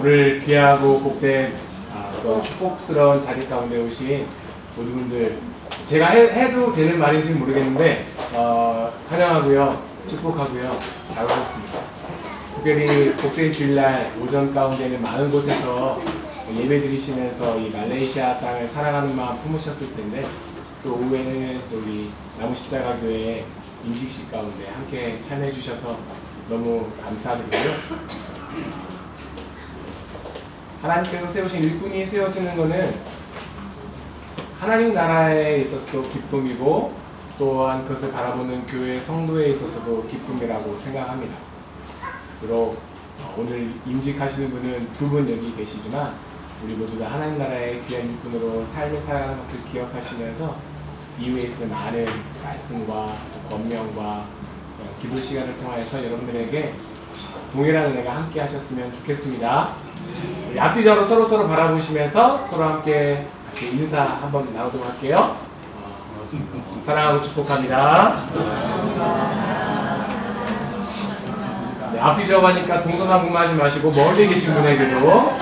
오늘 귀하고 복된 또 축복스러운 자리 가운데 오신 모든 분들, 제가 해도 되는 말인지 모르겠는데 환영하고요, 축복하고요, 잘 오셨습니다. 특별히 복된 주일날 오전 가운데는 많은 곳에서 예배 드리시면서 이 말레이시아 땅을 사랑하는 마음 품으셨을 텐데, 또 오후에는 또 우리 나무십자가교회 임직식 가운데 함께 참여해 주셔서 너무 감사드리고요. 하나님께서 세우신 일꾼이 세워지는 것은 하나님 나라에 있어서도 기쁨이고, 또한 그것을 바라보는 교회 성도에 있어서도 기쁨이라고 생각합니다. 비록 오늘 임직하시는 분은 두 분 여기 계시지만, 우리 모두 다 하나님 나라의 귀한 일꾼으로 삶을 살아가는 것을 기억하시면서 이후에 있을 많은 말씀과 권명과 기도 시간을 통하여서 여러분들에게 동일한 은혜가 함께 하셨으면 좋겠습니다. 우리 앞뒤적으로 서로 바라보시면서 서로 함께 같이 인사 한번 나누도록 할게요. 사랑하고 축복합니다. 네, 앞뒤적으로 하니까 동서남북만 하지 마시고 멀리 계신 분에게도 뭐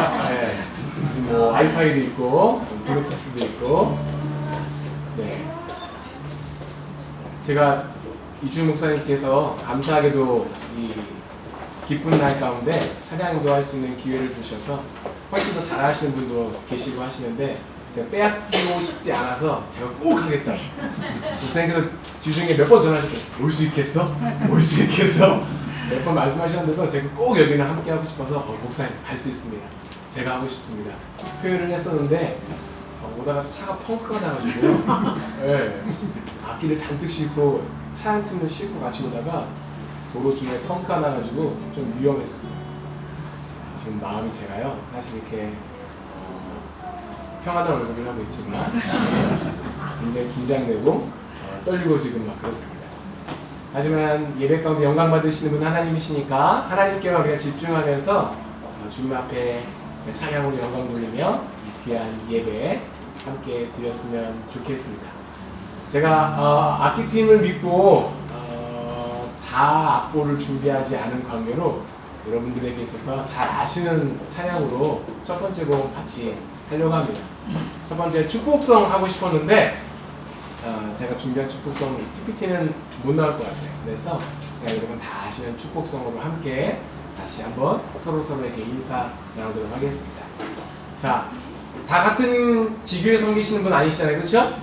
와이파이도 있고 블루투스도 있고, 네. 제가 이준 목사님께서 감사하게도 이 기쁜 날 가운데 찬양도 할 수 있는 기회를 주셔서 훨씬 더 잘하시는 분도 계시고 하시는데, 제가 빼앗기고 싶지 않아서 제가 꼭 하겠다. 목사님께서 주중에 몇 번 전화하셨어요. 올 수 있겠어? 올 수 있겠어? 몇 번 말씀하셨는데도 제가 꼭 여기는 함께 하고 싶어서 목사님 할 수 있습니다. 제가 하고 싶습니다. 표현을 했었는데 오다가 차가 펑크가 나가지고요. 네. 악기를 잔뜩 싣고 차 한 틈을 싣고 같이 오다가 도로 중에 펑크가 나가지고 좀 위험했었어요. 지금 마음이 제가요, 사실 이렇게 평안한 얼굴을 하고 있지만 굉장히 긴장되고 떨리고 지금 막 그렇습니다. 하지만 예배 가운데 영광 받으시는 분 하나님이시니까 하나님께만 우리가 집중하면서 주님 앞에 찬양으로 영광 돌리며 귀한 예배 함께 드렸으면 좋겠습니다. 제가 악기팀을 믿고 다 악보를 준비하지 않은 관계로 여러분들에게 있어서 잘 아시는 찬양으로 첫 번째 곡 같이 하려고 합니다. 첫 번째 축복송 하고 싶었는데 제가 준비한 축복송 PPT는 못 나올 것 같아요. 그래서 여러분 다 아시는 축복송으로 함께 다시 한번 서로에게 인사 나누도록 하겠습니다. 자, 다 같은 지교에 섬기시는 분 아니시잖아요, 그렇죠?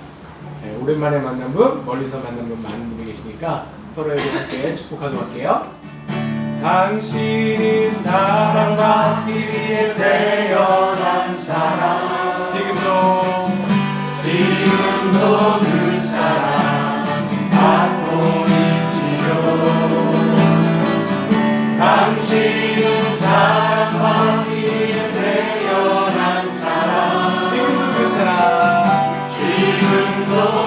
네, 오랜만에 만난 분, 멀리서 만난 분 많은 분이 계시니까 서로에게 함께 축복하도록 할게요. 당신이 사랑받기 위해 태어난 사람, 지금도 그 사랑 받고 있지요. 당신은 사랑받기 위해 태어난 사람, 지금도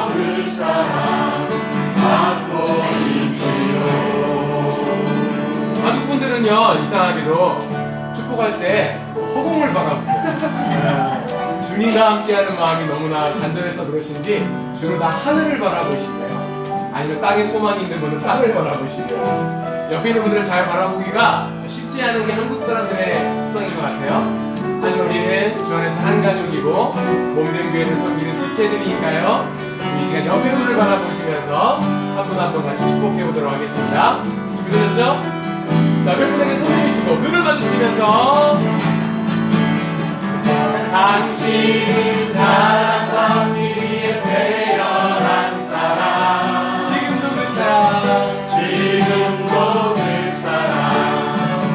그 사랑 받고 있지요. 한국 분들은요, 이상하게도 축복할 때 허공을 바라보세요. 주님과 함께하는 마음이 너무나 간절해서 그러신지 주로 다 하늘을 바라보시고요. 아니면 땅에 소망이 있는 분은 땅을 바라보시고요. 옆에 있는 분들을 잘 바라보기가 쉽지 않은 게 한국 사람들의 습성인 것 같아요. 하지만 우리는 주 안에서 한 가족이고 몸된 교회를 섬기는 지체들이니까요. 이 시간 옆에 분을 바라보시면서 한 분 한 분 같이 축복해 보도록 하겠습니다. 준비되셨죠? 자, 옆에 분에게 손 내미시고 눈을 마주치면서 당신 사랑받기 위해 태어난 사람, 지금도 그 사랑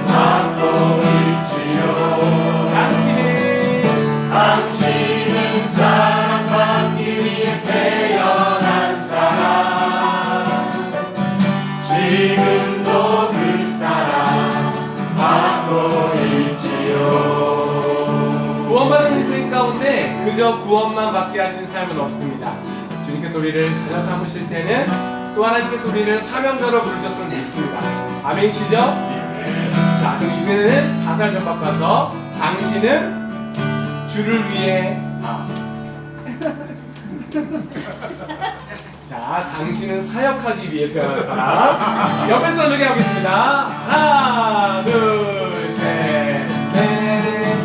받고 있지요. 당신은 사랑받기 위해 태어난 사람, 지금도 그 사랑 받고 있지요. 구원받은 인생 가운데 그저 구원만 받게 하신 삶은 없습니다. 주님께서 우리를 찾아 삼으실 때는 또 하나님께서 우리를 사명자로 부르셨음을 믿습니다. 아멘이시죠? 자, 그럼 이번에는 가사를 좀 바꿔서 당신은 주를 위해 자, 당신은 사역하기 위해 태어난 사람. 옆에서 함께 하겠습니다. 하나, 둘, 셋, 넷.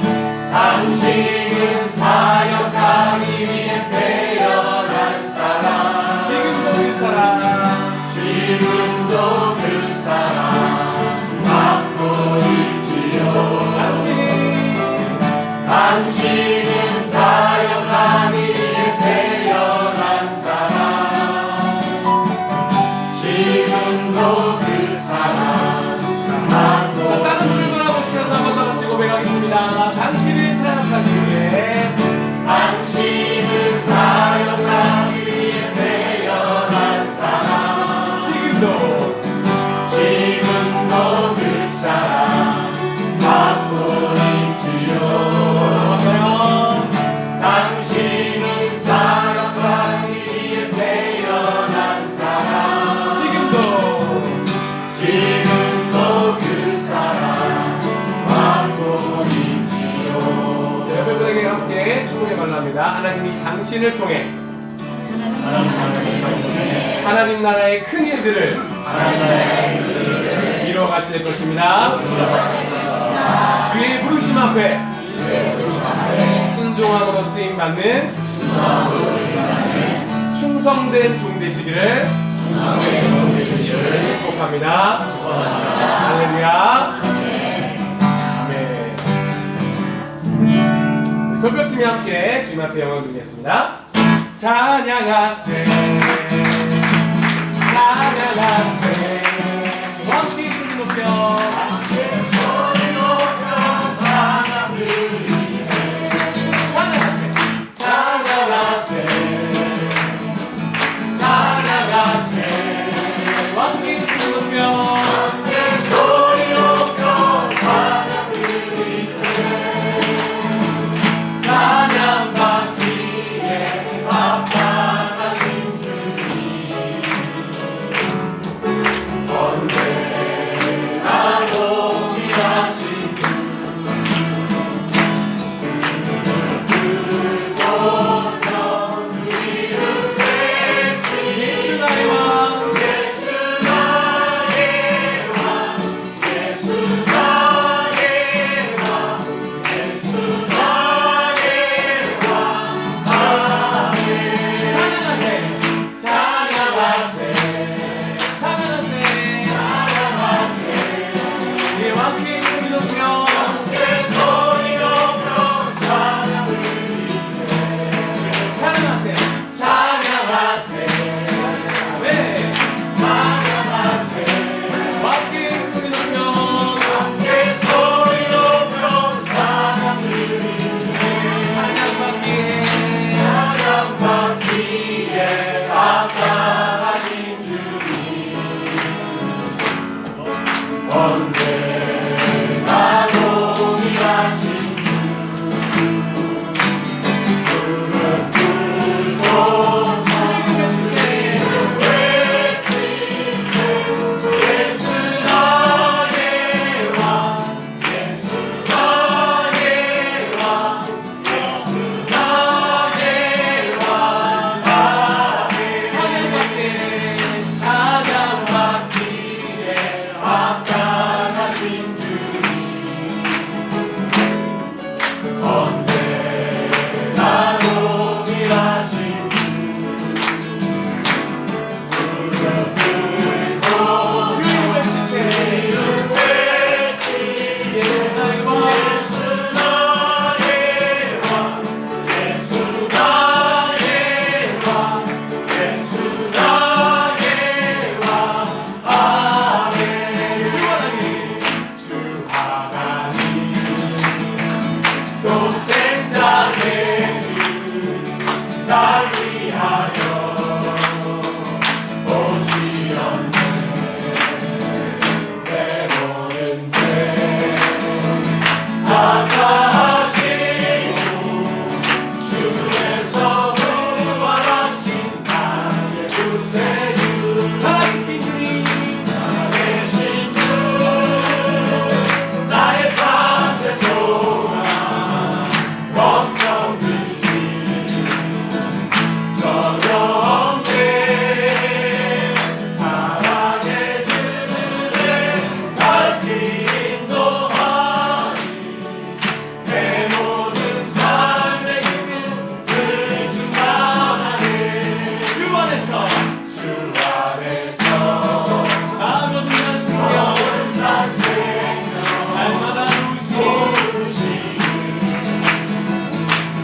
함께 축복의 말로 합니다. 하나님이 당신을 통해 하나님 나라의 큰 일들을 이루어 가실 것입니다. 주의 부르심 앞에 순종함으로 쓰임 받는 충성된 종 되시기를 축복합니다. 할렐루야. 아멘. 손뼉치며 함께 주님 앞에 영광 드리겠습니다. 찬양하세 찬양하세 함께 소리 높여 찬양 드리세 찬양하세 찬양하세 찬양하세 함께 소리 높여 소리 높여 찬양 드리세 찬양 받기에 합당하신 주님 언제나 동일하신 주 그곳서 그 이름 외치 예수 나의 왕 예수 나의 왕 예수 나의 왕 예수 나의 왕 아멘 찬양하세 찬양하세 찬양하세 찬양하세 예 왕께 소리 높여 왕께 소리 높여 찬양을 드리세 찬양하세 찬양하세 아멘 찬양하세 왕께 소리 높여 왕께 소리 높여 찬양을 드리세 찬양 받기에 합당하신 주님 언제나 동일하신 주 무릎 꿇고 성령의 외치세 예수 나의 왕 예수 나의 왕 예수 나의 왕 아멘 찬양 받기에 합당하신 주님 언제나 동일하신 주 무릎 꿇고 주님 외치세 예수 나의 왕 예수 나의 왕 예수 나의 왕 예수 나의 왕 아멘 주 하나님 또 생자 예수 날 위하여 오시었네 내 모든 죄 다 사하시고 죽음에서 부활하신 나의 구세주 살아계신 주님 살아계신 주 나의 참된 소망 걱정 드신 전혀 없네 사랑의 주님의 밝히 인도하니 내 모든 삶의 힘은 늘 충만하네 주 안에서 아무튼 난 생명 날마다 누구시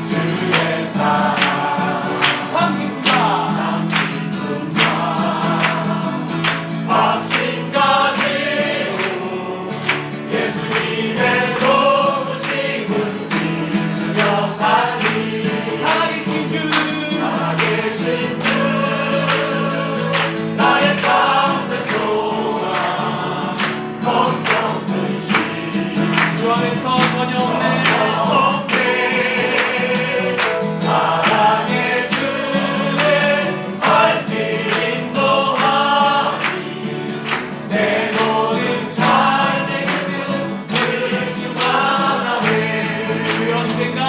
주의 사랑 참 기쁘다 확신 가지고 예수님의 도우심을 믿으며 살리 살아계신 주 나의 참된 소망 걱정 드시 주 안에서 전혀 없네 사랑의 주의 밝히 인도하니 내 모든 삶의 힘은 늘 충만하네 그 언젠가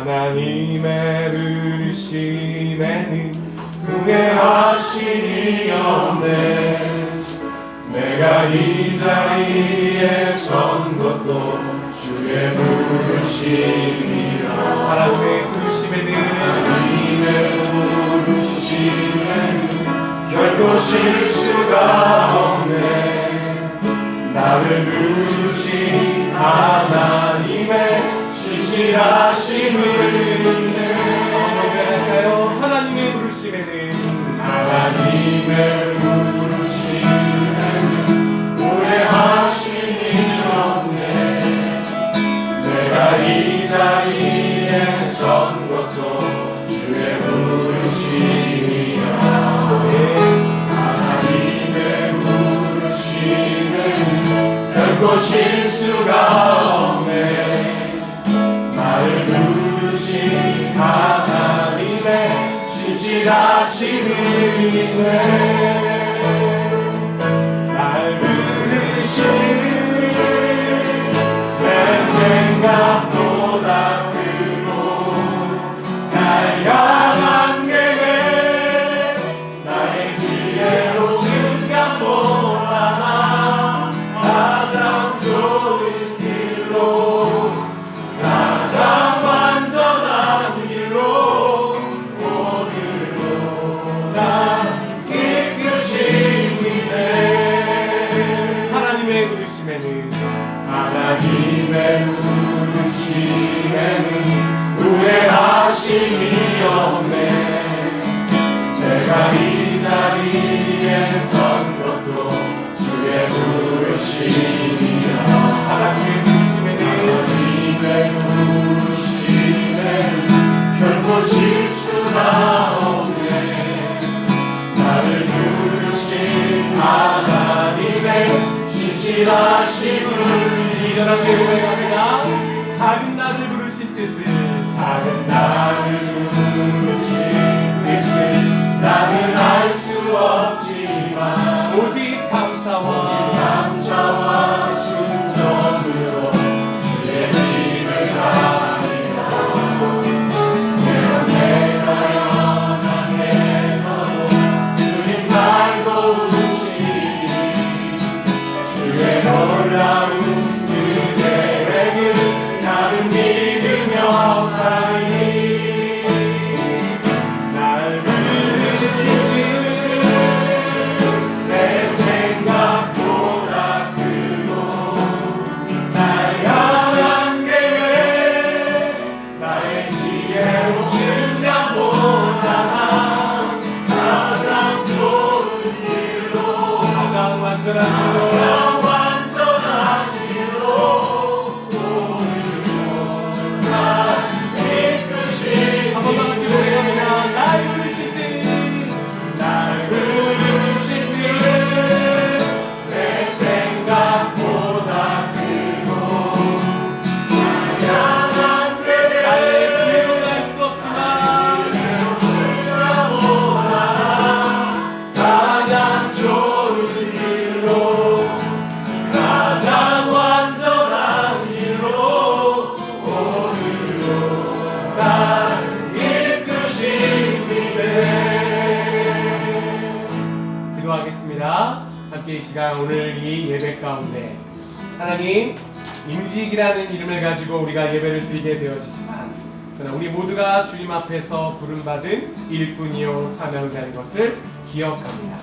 하나님의 부르심에는 후회하심이 없네. 내가 이 자리에 선 것도 주의 부르심이라. 하나님의 부르심에는 결코 실수가 없네. 나를 부르신 하나님의 신실하심을 고백할까요? 하나님의 부르심에는 후회하심이 없네. 내가 이 자리에 선 것도 주의 부르심이라. 하나님의 부르심에는 결코 실수가 없네. 나를 부르신 하나님의 신실하심을 인해 날 부르신 내 생각보다 크고 날 향한 계획 나의 지혜로 증명보다 가장 좋은 길로 가장 완전한 길로 오늘로 난 이끄시기네. 하나님의 부르심에는 후회하심이 없네. 내가 이 자리에 선 것도 주의 부르심이라. 하나님의 부르심에는 결코 실수가 없네. 나를 부르신 하나님의 신실하심을 이전하게 고백합니다. 작은 나를 부르신 뜻은 작은 나를 부르신 이 시간 오늘 이 예배 가운데 하나님 임직이라는 이름을 가지고 우리가 예배를 드리게 되어지지만 그러나 우리 모두가 주님 앞에서 부름받은 일꾼이요 사명자인 것을 기억합니다.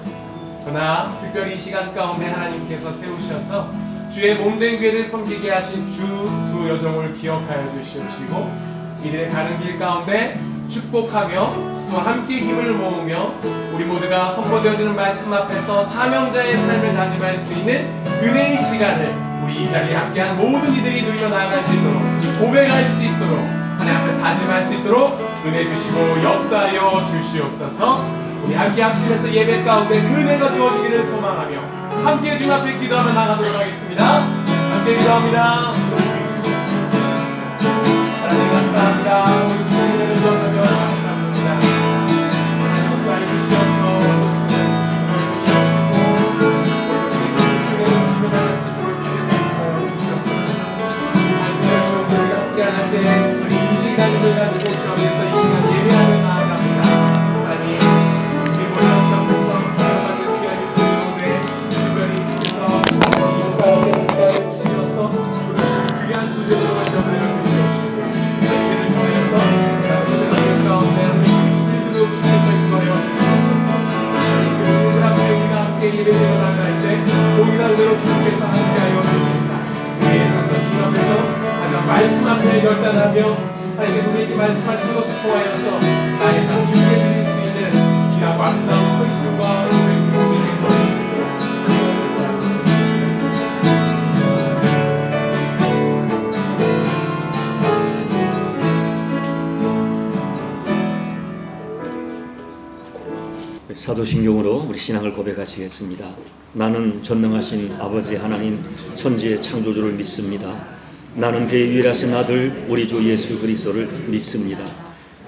그러나 특별히 이 시간 가운데 하나님께서 세우셔서 주의 몸된 교회를 섬기게 하신 주 두 여종을 기억하여 주시옵시고 이들의 가는 길 가운데 축복하며 또 함께 힘을 모으며 우리 모두가 선포되어지는 말씀 앞에서 사명자의 삶을 다짐할 수 있는 은혜의 시간을 우리 이 자리에 함께한 모든 이들이 누리며 나아갈 수 있도록 고백할 수 있도록 하나님 앞에 다짐할 수 있도록 은혜 주시고 역사하여 주시옵소서. 우리 함께 합심해서 예배 가운데 그 은혜가 주어지기를 소망하며 함께 주님 앞에 기도하며 나가도록 하겠습니다. 함께 기도합니다. 하나님 감사합니다. 우리 주신 은혜를 기억하며 감사합니다. 하나님 역사해 주시옵소서. 우리 인식이라는 걸 가지고 주 앞에서 이 시간 예배하며 나아갑니다. 하나님 우리 몰라오신 앞에서 사랑받는 귀한 이들의 특별히 주께서 이 영광을 기다려 주시어서 부르신 귀한 두 제자를 전하여 주시옵시고 이들을 통해서 하나님의 가운데 하나님 크시들로 주께서 인도하여 주시옵소서. 하나님 그 오늘 앞에 우리가 함께 예배드려 나갈 때 동일한 은혜로 주께서 함께하여 주시사 우리의 삶과 주 앞에서 말씀 앞에 결단하며 하나님 우리에게 말씀하신 것을 통하여서 나의 삶 주께 드릴 수 있는 귀하고 아름다운 헌신과 은혜를 우리에게 전해주시고 사도신경으로 우리 신앙을 고백하시겠습니다. 나는 전능하신 아버지 하나님 천지의 창조주를 믿습니다. 나는 그의 유일하신 아들 우리 주 예수 그리스도를 믿습니다.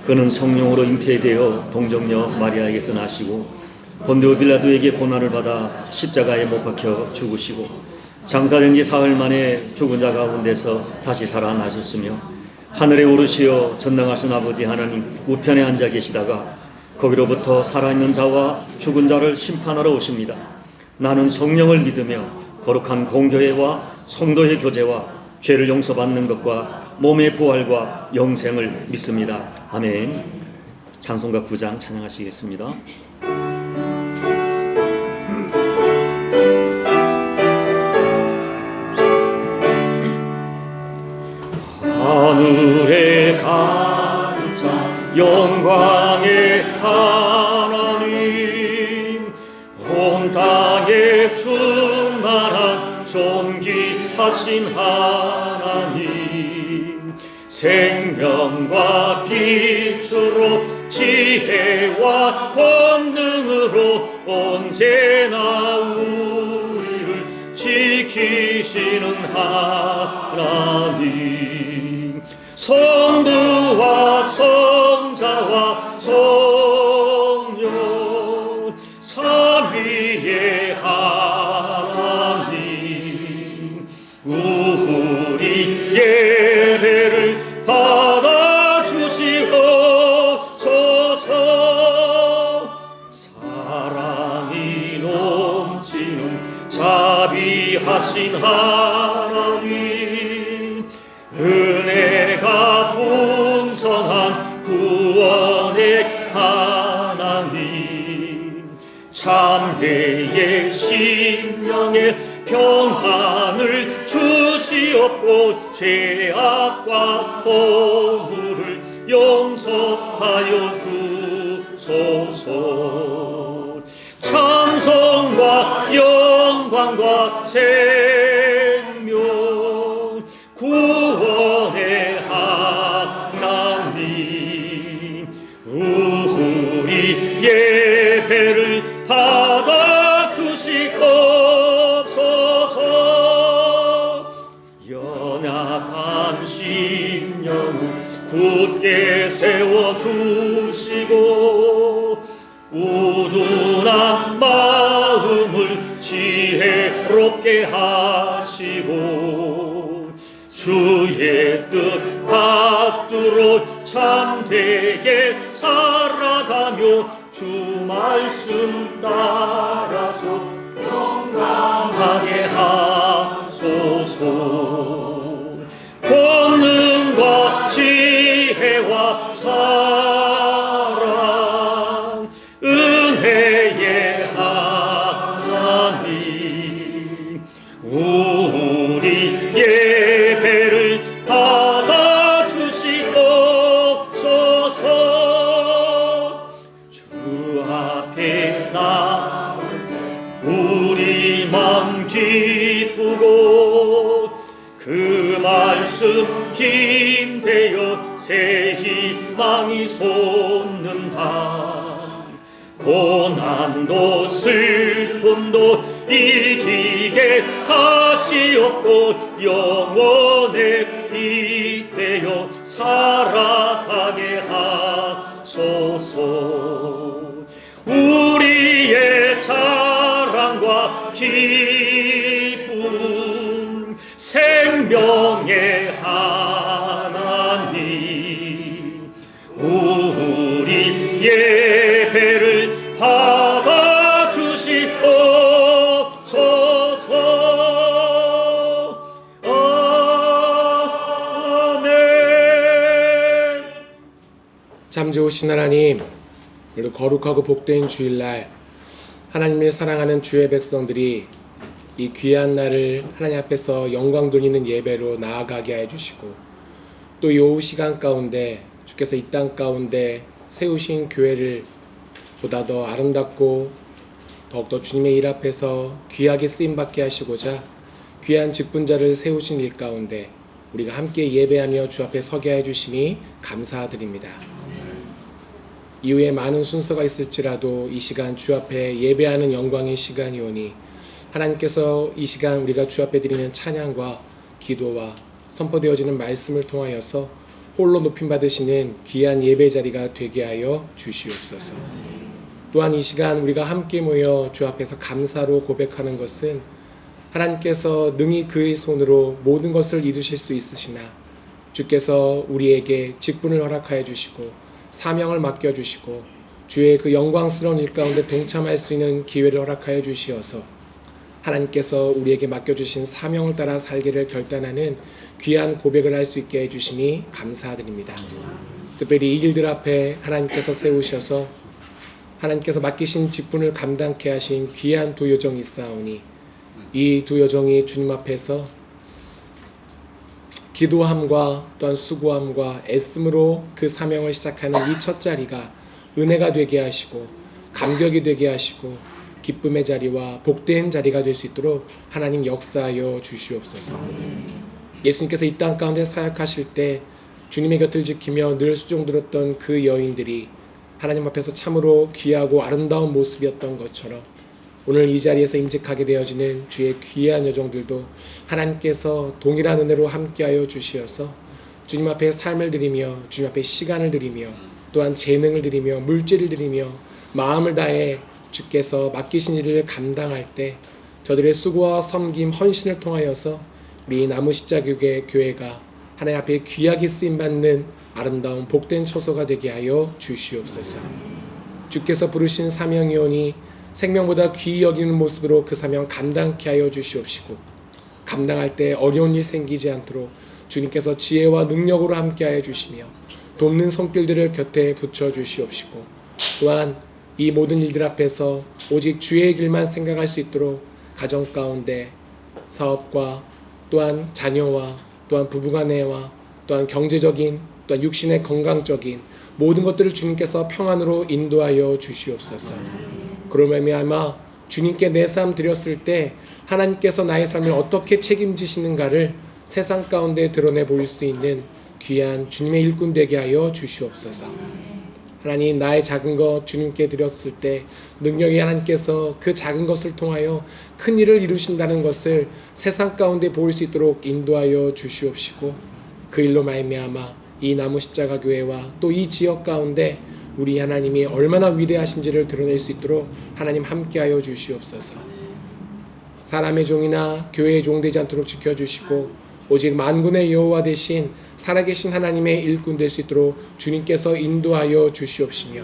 그는 성령으로 잉태되어 동정녀 마리아에게서 나시고 본디오 빌라도에게 고난을 받아 십자가에 못 박혀 죽으시고 장사된 지 사흘 만에 죽은 자 가운데서 다시 살아나셨으며 하늘에 오르시어 전능하신 아버지 하나님 우편에 앉아 계시다가 거기로부터 살아있는 자와 죽은 자를 심판하러 오십니다. 나는 성령을 믿으며 거룩한 공교회와 성도의 교제와 죄를 용서받는 것과 몸의 부활과 영생을 믿습니다. 아멘. 찬송가 9장 찬양하시겠습니다. 하늘에 가득 찬 영광의 하나님 온 땅에 충만한 존귀하신 하나님 생명과 빛으로 지혜와 권능으로 언제나 우리를 지키시는 하나님 성부와 성자와 성령 삼위의 하나님 우리 예배를 받아주시옵소서. 사랑이 넘치는 자비하신 하나님 은혜가 풍성한 구원의 하나님 참회의 심령에 평안을 주시옵고 죄악과 허물을 용서하여 주소서. 찬송과 영광과 생명 구원의 하나님 우리 예배를 받아주시옵소서. 연약한 심령을 굳게 세워주시고 우둔한 마음을 지혜롭게 하시고 주의 뜻 받들어 참되게 살아가며 주 말씀 따라서 영광 그 말씀 힘되어 새 희망이 솟는다. 고난도 슬픔도 이기게 하시옵고 영원에 잇대어 살아가게 하소서. 우리의 자랑과 기쁨 생명의 하나님, 우리 예배를 받아주시옵소서. 아멘. 참 좋으신 하나님, 그리고 거룩하고 복된 주일날 하나님을 사랑하는 주의 백성들이 이 귀한 날을 하나님 앞에서 영광 돌리는 예배로 나아가게 해주시고, 또 이 오후 시간 가운데 주께서 이 땅 가운데 세우신 교회를 보다 더 아름답고 더욱더 주님의 일 앞에서 귀하게 쓰임받게 하시고자 귀한 직분자를 세우신 일 가운데 우리가 함께 예배하며 주 앞에 서게 해주시니 감사드립니다. 이후에 많은 순서가 있을지라도 이 시간 주 앞에 예배하는 영광의 시간이 오니 하나님께서 이 시간 우리가 주 앞에 드리는 찬양과 기도와 선포되어지는 말씀을 통하여서 홀로 높임받으시는 귀한 예배 자리가 되게 하여 주시옵소서. 또한 이 시간 우리가 함께 모여 주 앞에서 감사로 고백하는 것은 하나님께서 능히 그의 손으로 모든 것을 이루실 수 있으시나 주께서 우리에게 직분을 허락하여 주시고 사명을 맡겨주시고 주의 그 영광스러운 일 가운데 동참할 수 있는 기회를 허락하여 주시어서 하나님께서 우리에게 맡겨주신 사명을 따라 살기를 결단하는 귀한 고백을 할 수 있게 해주시니 감사드립니다. 특별히 이 일들 앞에 하나님께서 세우셔서 하나님께서 맡기신 직분을 감당케 하신 귀한 두 여정이 있사오니 이 두 여정이 주님 앞에서 기도함과 또한 수고함과 애씀으로 그 사명을 시작하는 이 첫 자리가 은혜가 되게 하시고 감격이 되게 하시고 기쁨의 자리와 복된 자리가 될 수 있도록 하나님 역사하여 주시옵소서. 예수님께서 이 땅 가운데 사역하실 때 주님의 곁을 지키며 늘 수종들었던 그 여인들이 하나님 앞에서 참으로 귀하고 아름다운 모습이었던 것처럼 오늘 이 자리에서 임직하게 되어지는 주의 귀한 여종들도 하나님께서 동일한 은혜로 함께하여 주시어서 주님 앞에 삶을 드리며 주님 앞에 시간을 드리며 또한 재능을 드리며 물질을 드리며 마음을 다해 주께서 맡기신 일을 감당할 때 저들의 수고와 섬김, 헌신을 통하여서 우리 나무 십자교회 교회가 하나님 앞에 귀하게 쓰임받는 아름다운 복된 처소가 되게 하여 주시옵소서. 주께서 부르신 사명이오니 생명보다 귀히 여기는 모습으로 그 사명 감당케 하여 주시옵시고 감당할 때 어려운 일 생기지 않도록 주님께서 지혜와 능력으로 함께하여 주시며 돕는 손길들을 곁에 붙여 주시옵시고 또한 이 모든 일들 앞에서 오직 주의 길만 생각할 수 있도록 가정 가운데 사업과 또한 자녀와 또한 부부간의와 또한 경제적인 또한 육신의 건강적인 모든 것들을 주님께서 평안으로 인도하여 주시옵소서. 그로 말미암아 주님께 내 삶 드렸을 때 하나님께서 나의 삶을 어떻게 책임지시는가를 세상 가운데 드러내 보일 수 있는 귀한 주님의 일꾼 되게 하여 주시옵소서. 하나님, 나의 작은 것 주님께 드렸을 때 능력이 하나님께서 그 작은 것을 통하여 큰 일을 이루신다는 것을 세상 가운데 보일 수 있도록 인도하여 주시옵시고 그 일로 말미암아 이 나무 십자가 교회와 또 이 지역 가운데 우리 하나님이 얼마나 위대하신지를 드러낼 수 있도록 하나님 함께하여 주시옵소서. 사람의 종이나 교회의 종 되지 않도록 지켜주시고 오직 만군의 여호와 되신 살아계신 하나님의 일꾼 될 수 있도록 주님께서 인도하여 주시옵시며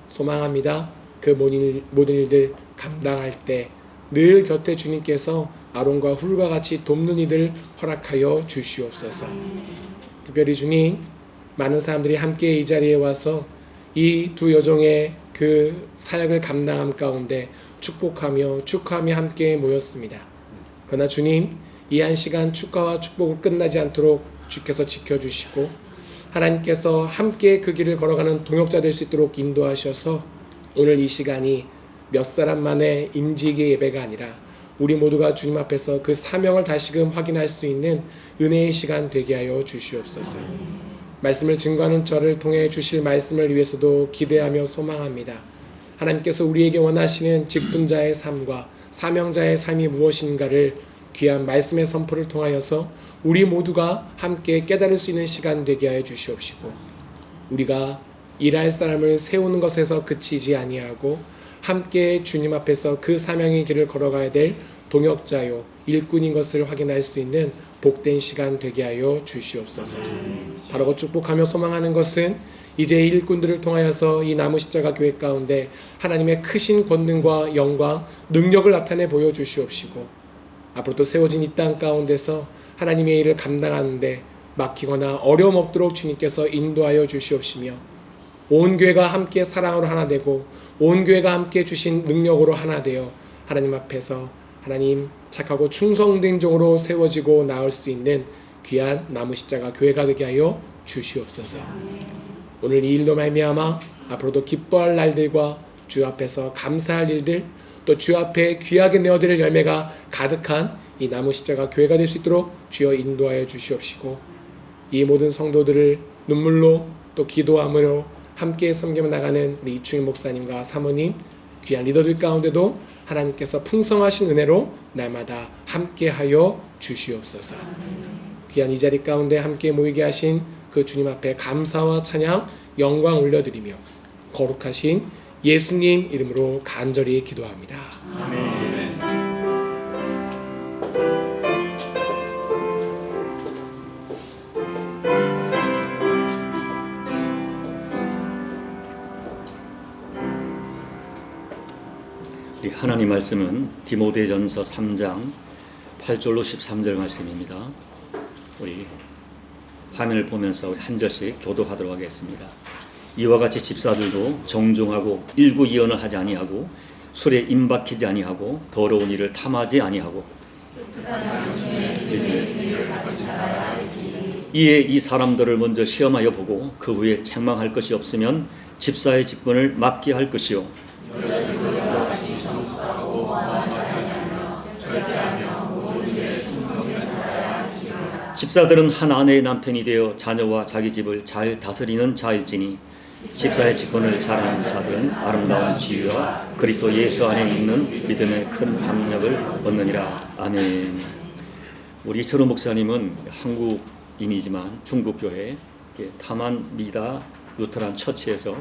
소망합니다. 그 모든 일들 감당할 때 늘 곁에 주님께서 아론과 훌과 같이 돕는 이들 허락하여 주시옵소서. 특별히 주님, 많은 사람들이 함께 이 자리에 와서 이 두 여종의 그 사역을 감당함 가운데 축복하며 축하하며 함께 모였습니다. 그러나 주님, 이 한 시간 축가와 축복을 끝나지 않도록 주께서 지켜주시고 하나님께서 함께 그 길을 걸어가는 동역자 될 수 있도록 인도하셔서 오늘 이 시간이 몇 사람만의 임직의 예배가 아니라 우리 모두가 주님 앞에서 그 사명을 다시금 확인할 수 있는 은혜의 시간 되게 하여 주시옵소서. 말씀을 증거하는 저를 통해 주실 말씀을 위해서도 기대하며 소망합니다. 하나님께서 우리에게 원하시는 직분자의 삶과 사명자의 삶이 무엇인가를 귀한 말씀의 선포를 통하여서 우리 모두가 함께 깨달을 수 있는 시간 되게 하여 주시옵시고, 우리가 일할 사람을 세우는 것에서 그치지 아니하고 함께 주님 앞에서 그 사명의 길을 걸어가야 될 동역자요 일꾼인 것을 확인할 수 있는 복된 시간 되게 하여 주시옵소서. 바라고 축복하며 소망하는 것은 이제 일꾼들을 통하여서 이 나무 십자가 교회 가운데 하나님의 크신 권능과 영광, 능력을 나타내 보여주시옵시고, 앞으로 또 세워진 이 땅 가운데서 하나님의 일을 감당하는데 막히거나 어려움 없도록 주님께서 인도하여 주시옵시며, 온 교회가 함께 사랑으로 하나 되고 온 교회가 함께 주신 능력으로 하나 되어 하나님 앞에서 하나님 착하고 충성된 종으로 세워지고 나올 수 있는 귀한 나무 십자가 교회가 되게 하여 주시옵소서. 오늘 이 일로 말미암아 앞으로도 기뻐할 날들과 주 앞에서 감사할 일들, 또 주 앞에 귀하게 내어드릴 열매가 가득한 이 나무 십자가 교회가 될 수 있도록 주여 인도하여 주시옵시고, 이 모든 성도들을 눈물로 또 기도함으로 함께 섬겨 나가는 우리 이충희 목사님과 사모님, 귀한 리더들 가운데도 하나님께서 풍성하신 은혜로 날마다 함께하여 주시옵소서. 귀한 이 자리 가운데 함께 모이게 하신 그 주님 앞에 감사와 찬양, 영광 올려드리며 거룩하신 예수님 이름으로 간절히 기도합니다. 아멘. 우리 하나님 말씀은 디모데전서 3장 8절로 13절 말씀입니다. 우리 화면을 보면서 우리 한 절씩 교독하도록 하겠습니다. 이와 같이 집사들도 정중하고 일구이언을 하지 아니하고 술에 임박히지 아니하고 더러운 일을 탐하지 아니하고 이에 이 사람들을 먼저 시험하여 보고 그 후에 책망할 것이 없으면 집사의 직분을 맡게 할 것이요, 집사들은 한 아내의 남편이 되어 자녀와 자기 집을 잘 다스리는 자일지니 집사의 직분을 잘하는 자들은 아름다운 지위와 그리스도 예수 안에 있는 믿음의 큰 담력을 얻느니라. 아멘. 우리 이철호 목사님은 한국인이지만 중국교회 타만 미다 루터란 처치에서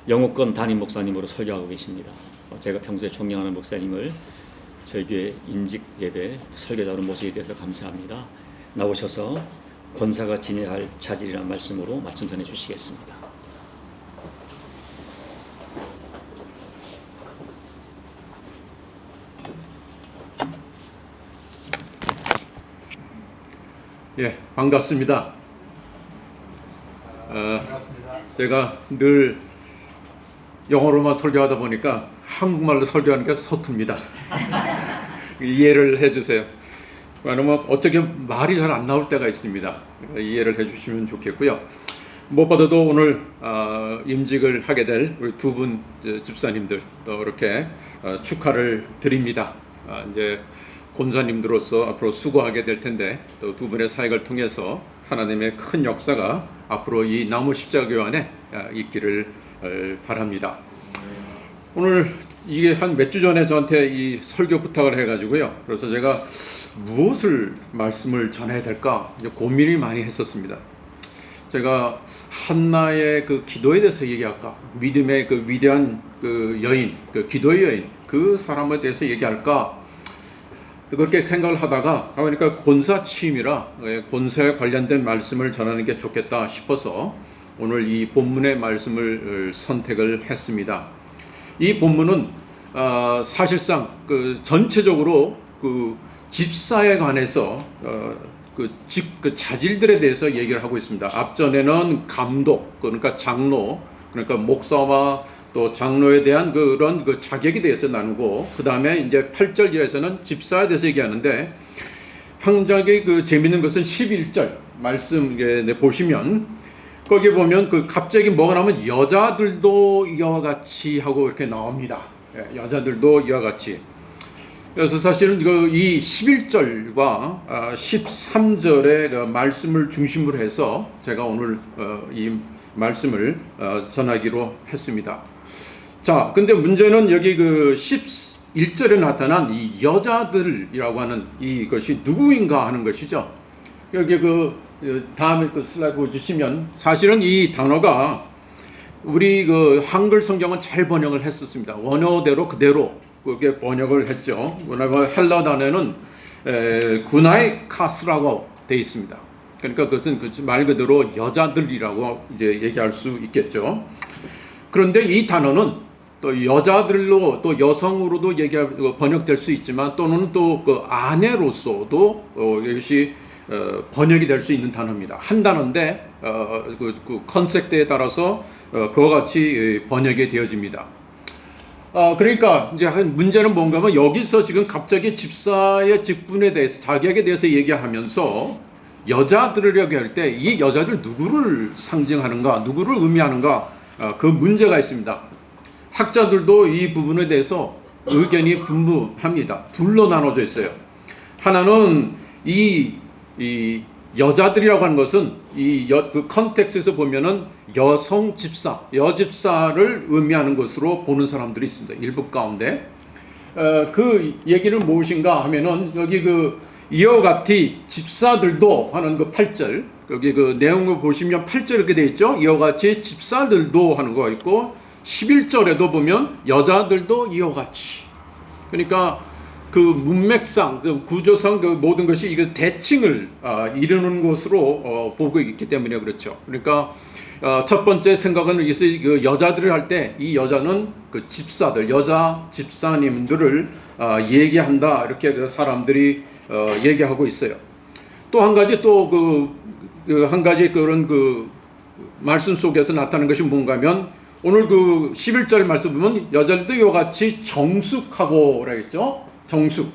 영어권 담임 목사님으로 설교하고 계십니다. 제가 평소에 존경하는 목사님을 저희 교회 인직 예배 설교자로 모시게 돼서 감사합니다. 나오셔서 권사가 지내야 할 자질이라는 말씀으로 말씀 전해 주시겠습니다. 예, 반갑습니다. 제가 늘 영어로만 설교하다 보니까 한국말로 설교하는 게 서툽니다. 이해를 해주세요. 왜냐면 어떻게 말이 잘 안 나올 때가 있습니다. 이해를 해주시면 좋겠고요. 무엇보다도 오늘 임직을 하게 될 우리 두 분 집사님들 또 이렇게 축하를 드립니다. 이제 권사님들로서 앞으로 수고하게 될 텐데 또 두 분의 사역을 통해서 하나님의 큰 역사가 앞으로 이 나무 십자가 안에 있기를 바랍니다. 오늘 이게 한 몇 주 전에 저한테 이 설교 부탁을 해가지고요. 그래서 제가 무엇을 말씀을 전해야 될까 이제 고민이 많이 했었습니다. 제가 한나의 그 기도에 대해서 얘기할까, 믿음의 그 위대한 그 여인, 그 기도의 여인, 그 사람에 대해서 얘기할까, 그렇게 생각을 하다가 그러니까 권사 취임이라 권사에 관련된 말씀을 전하는 게 좋겠다 싶어서 오늘 이 본문의 말씀을 선택을 했습니다. 이 본문은 사실상 그 전체적으로 그 집사에 관해서 그 자질들에 대해서 얘기를 하고 있습니다. 앞전에는 감독, 그러니까 장로, 그러니까 목사와 또 장로에 대한 그런 그 자격에 대해서 나누고, 그 다음에 이제 8절 이하에서는 집사에 대해서 얘기하는데, 항작의 그 재밌는 것은 11절 말씀 보시면 거기 보면 그 갑자기 뭐가 나오면 여자들도 이와 같이 하고 이렇게 나옵니다. 여자들도 이와 같이. 그래서 사실은 이 11절과 13절의 그 말씀을 중심으로 해서 제가 오늘 이 말씀을 전하기로 했습니다. 자, 근데 문제는 여기 그 11절에 나타난 이 여자들이라고 하는 이것이 누구인가 하는 것이죠. 여기 다음에 그 슬라이드 보여주시면 사실은 이 단어가 우리 그 한글 성경은 잘 번역을 했었습니다. 원어대로 그대로 그게 번역을 했죠. 왜냐하면 헬라 단어는 구나이 카스라고 되어 있습니다. 그러니까 그것은 말 그대로 여자들이라고 이제 얘기할 수 있겠죠. 그런데 이 단어는 또 여자들로 또 여성으로도 번역될 수 있지만 또는 또 그 아내로서도 이것이 번역이 될 수 있는 단어입니다. 한 단어인데 그 컨셉트에 따라서 그와 같이 번역이 되어집니다. 그러니까 이제 문제는 뭔가 하면 여기서 지금 갑자기 집사의 직분에 대해서 자격에 대해서 얘기하면서 여자들이라고 할 때 이 여자들 누구를 상징하는가, 누구를 의미하는가 그 문제가 있습니다. 학자들도 이 부분에 대해서 의견이 분분합니다. 둘로 나눠져 있어요. 하나는 이 여자들이라고 하는 것은 그 컨텍스트에서 보면은 여성 집사, 여집사를 의미하는 것으로 보는 사람들이 있습니다. 일부 가운데 그 얘기는 무엇인가 하면은 여기 이와 같이 집사들도 하는 그 8절 여기 그 내용을 보시면 8절 이렇게 돼 있죠. 이와 같이 집사들도 하는 거 있고 11절에도 보면 여자들도 이와 같이. 그러니까 그 문맥상, 그 구조상 그 모든 것이 이거 대칭을 이루는 것으로 보고 있기 때문에 그렇죠. 그러니까 첫 번째 생각은 그 여자들을 할 때 이 여자는 그 집사들, 여자 집사님들을 얘기한다 이렇게 그 사람들이 얘기하고 있어요. 또 한 가지 한 가지 그런 그 말씀 속에서 나타나는 것이 뭔가면 오늘 그 11절 말씀 보면 여자들도 이와 같이 정숙하고 그랬죠. 정숙.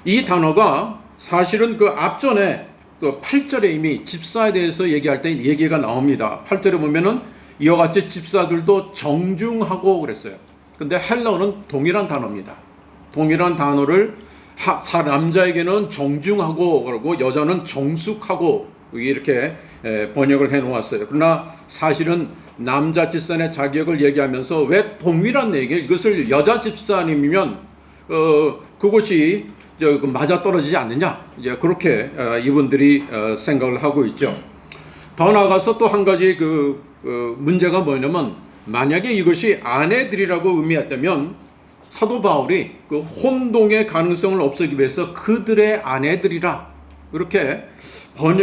이 단어가 사실은 그 앞전에 그 8절에 이미 집사에 대해서 얘기할 때 얘기가 나옵니다. 8절에 보면은 이와 같이 집사들도 정중하고 그랬어요. 근데 헬라어는 동일한 단어입니다. 동일한 단어를 남자에게는 정중하고 그러고 여자는 정숙하고 이렇게 번역을 해 놓았어요. 그러나 사실은 남자 집사의 자격을 얘기하면서 왜 동일한 얘기, 이것을 여자 집사님이면 그것이 맞아 떨어지지 않느냐, 이제 그렇게 이분들이 생각을 하고 있죠. 더 나아가서 또 한 가지 문제가 뭐냐면 만약에 이것이 아내들이라고 의미했다면 사도 바울이 그 혼동의 가능성을 없애기 위해서 그들의 아내들이라 이렇게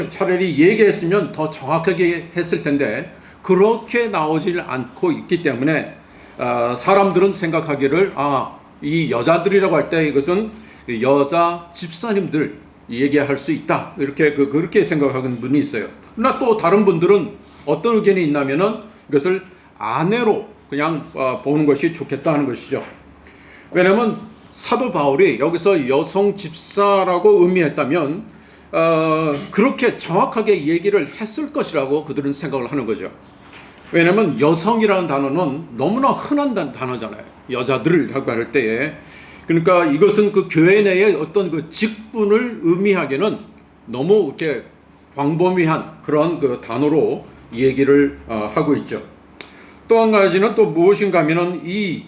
차라리 얘기했으면 더 정확하게 했을 텐데 그렇게 나오질 않고 있기 때문에 사람들은 생각하기를 이 여자들이라고 할 때 이것은 여자 집사님들 얘기할 수 있다 이렇게 그렇게 생각하는 분이 있어요. 그러나 또 다른 분들은 어떤 의견이 있냐면은 이것을 아내로 그냥 보는 것이 좋겠다 하는 것이죠. 왜냐하면 사도 바울이 여기서 여성 집사라고 의미했다면 그렇게 정확하게 얘기를 했을 것이라고 그들은 생각을 하는 거죠. 왜냐하면 여성이라는 단어는 너무나 흔한 단어잖아요. 여자들이라고 할 때에. 그러니까 이것은 그 교회 내의 어떤 그 직분을 의미하기에는 너무 이렇게 광범위한 그런 그 단어로 얘기를 하고 있죠. 또 한 가지는 또 무엇인가 하면은 이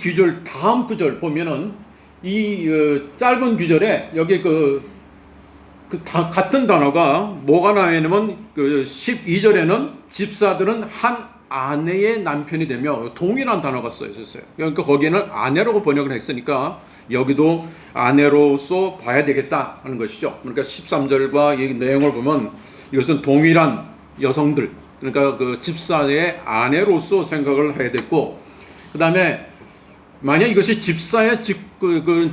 구절, 다음 구절 보면은 이 짧은 구절에 여기 같은 단어가 뭐가 나오냐면 12절에는 집사들은 한 아내의 남편이 되며 동일한 단어가 써있었어요. 그러니까 거기에는 아내라고 번역을 했으니까 여기도 아내로서 봐야 되겠다 하는 것이죠. 그러니까 13절과 이 내용을 보면 이것은 동일한 여성들, 그러니까 그 집사의 아내로서 생각을 해야 됐고, 그 다음에 만약 이것이 집사의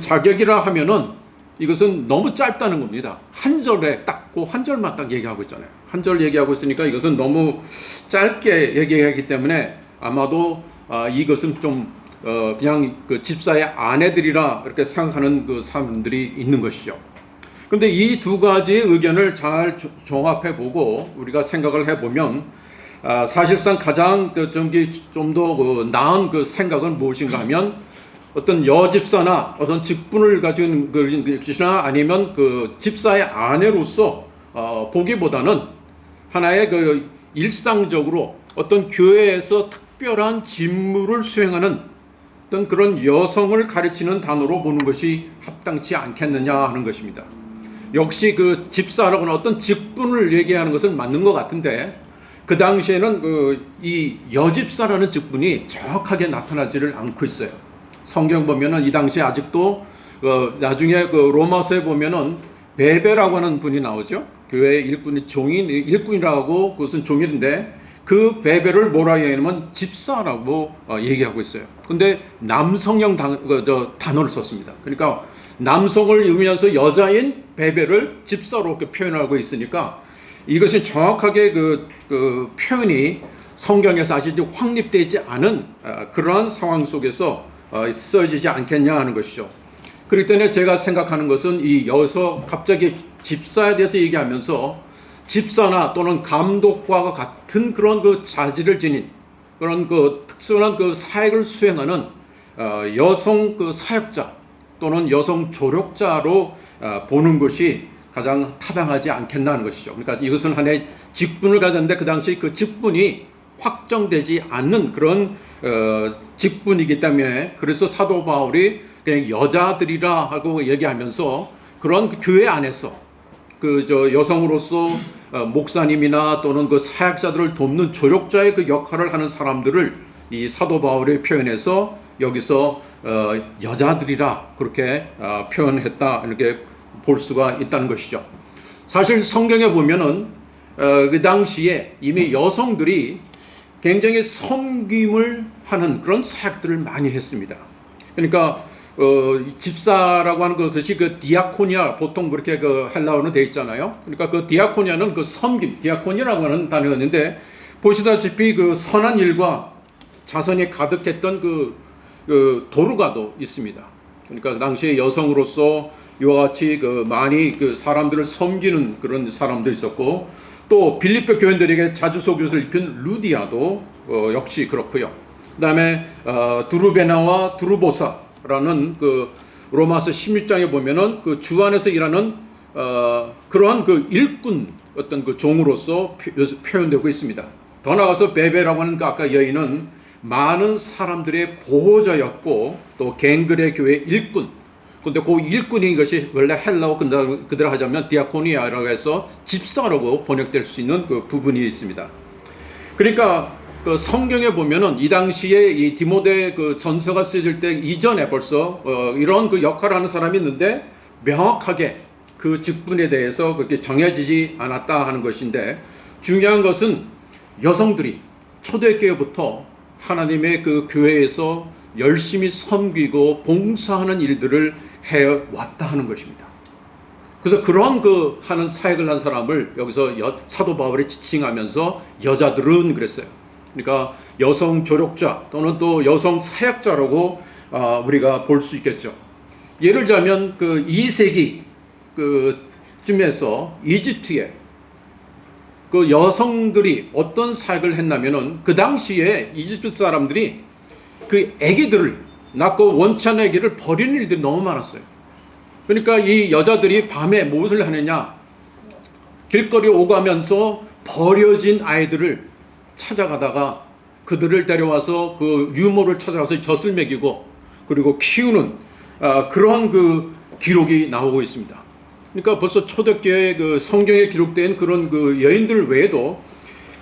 자격이라 하면은 이것은 너무 짧다는 겁니다. 한 절에 딱 그 한 절만 딱 얘기하고 있잖아요. 한 절 얘기하고 있으니까 이것은 너무 짧게 얘기하기 때문에 아마도 이것은 좀 그냥 그 집사의 아내들이라 이렇게 생각하는 그 사람들이 있는 것이죠. 그런데 이 두 가지의 의견을 잘 종합해 보고 우리가 생각을 해 보면 사실상 가장 좀 더 나은 그 생각은 무엇인가 하면 어떤 여집사나 어떤 직분을 가진 것이나 아니면 그 집사의 아내로서 보기보다는 하나의 그 일상적으로 어떤 교회에서 특별한 직무를 수행하는 어떤 그런 여성을 가르치는 단어로 보는 것이 합당치 않겠느냐 하는 것입니다. 역시 그 집사라고는 어떤 직분을 얘기하는 것은 맞는 것 같은데 그 당시에는 이 여집사라는 직분이 정확하게 나타나지를 않고 있어요. 성경 보면은 이 당시에 아직도 나중에 그 로마서에 보면은 베베라고 하는 분이 나오죠. 교회 일꾼이 일꾼이라고 그것은 종일인데 그 베베를 뭐라 얘기하냐면 집사라고 얘기하고 있어요. 근데 남성형 단어를 썼습니다. 그러니까 남성을 의미하면서 여자인 베베를 집사로 이렇게 표현하고 있으니까 이것이 정확하게 그 표현이 성경에서 아직 확립되어 있지 않은 그러한 상황 속에서 써지지 않겠냐 하는 것이죠. 그렇기 때문에 제가 생각하는 것은 이 여기서 갑자기 집사에 대해서 얘기하면서 집사나 또는 감독과 같은 그런 그 자질을 지닌 그런 그 특수한 그 사역을 수행하는 여성 그 사역자 또는 여성 조력자로 보는 것이 가장 타당하지 않겠나는 것이죠. 그러니까 이것은 하나의 직분을 가졌는데 그 당시 그 직분이 확정되지 않는 그런 직분이기 때문에 그래서 사도 바울이 그냥 여자들이라 하고 얘기하면서 그런 그 교회 안에서 그 여성으로서 목사님이나 또는 그 사역자들을 돕는 조력자의 그 역할을 하는 사람들을 이 사도 바울의 표현에서 여기서 여자들이라 그렇게 표현했다 이렇게 볼 수가 있다는 것이죠. 사실 성경에 보면은 그 당시에 이미 여성들이 굉장히 섬김을 하는 그런 사역들을 많이 했습니다. 그러니까 집사라고 하는 것이 그 디아코니아 보통 그렇게 그 헬라어는 되어 있잖아요. 그러니까 그 디아코니아는 그 섬김, 디아코니라고 하는 단어가 있는데 보시다시피 그 선한 일과 자선이 가득했던 그 도르가도 있습니다. 그러니까 그 당시에 여성으로서 이와 같이 그 많이 그 사람들을 섬기는 그런 사람도 있었고 또 빌립보 교인들에게 자주 속옷을 입힌 루디아도 역시 그렇고요. 그다음에 두루베나와 두루보사라는 그 로마서 16장에 보면은 그 주 안에서 일하는 그러한 그 일꾼 어떤 그 종으로서 표현되고 있습니다. 더 나아가서 베베라고 하는 그 아까 여인은 많은 사람들의 보호자였고 또 갱글의 교회 일꾼. 근데 그 일꾼인 것이 원래 헬라어 그대로 하자면 디아코니아라고 해서 집사라고 번역될 수 있는 그 부분이 있습니다. 그러니까 그 성경에 보면은 이 당시에 이 디모데 그 전서가 쓰여질 때 이전에 벌써 이런 그 역할을 하는 사람이 있는데 명확하게 그 직분에 대해서 그렇게 정해지지 않았다 하는 것인데 중요한 것은 여성들이 초대교회부터 하나님의 그 교회에서 열심히 섬기고 봉사하는 일들을 해왔다 하는 것입니다. 그래서 그런 그 하는 사역을 한 사람을 여기서 사도 바울이 지칭하면서 여자들은 그랬어요. 그러니까 여성 조력자 또는 또 여성 사역자라고 우리가 볼 수 있겠죠. 예를 들자면 그 2세기 그 쯤에서 이집트에 그 여성들이 어떤 사역을 했냐면은 그 당시에 이집트 사람들이 그 아기들을 낳고 원치 않는 아기를 버리는 일들이 너무 많았어요. 그러니까 이 여자들이 밤에 무엇을 하느냐, 길거리 오가면서 버려진 아이들을 찾아가다가 그들을 데려와서 그 유모를 찾아가서 젖을 먹이고 그리고 키우는 그러한 그 기록이 나오고 있습니다. 그러니까 벌써 초대교회 그 성경에 기록된 그런 그 여인들 외에도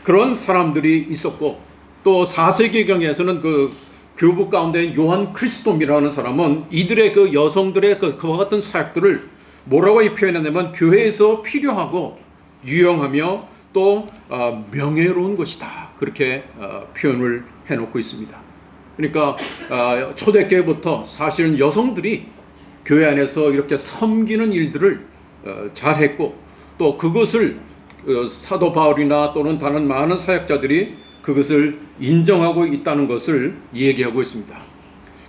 그런 사람들이 있었고 또 4세기경에서는 그 교부 가운데 요한 크리스톰이라는 사람은 이들의 그 여성들의 그와 같은 사역들을 뭐라고 표현했냐면 교회에서 필요하고 유용하며 또 명예로운 것이다 그렇게 표현을 해놓고 있습니다. 그러니까 초대교회부터 사실은 여성들이 교회 안에서 이렇게 섬기는 일들을 잘했고 또 그것을 사도 바울이나 또는 다른 많은 사역자들이 그것을 인정하고 있다는 것을 얘기하고 있습니다.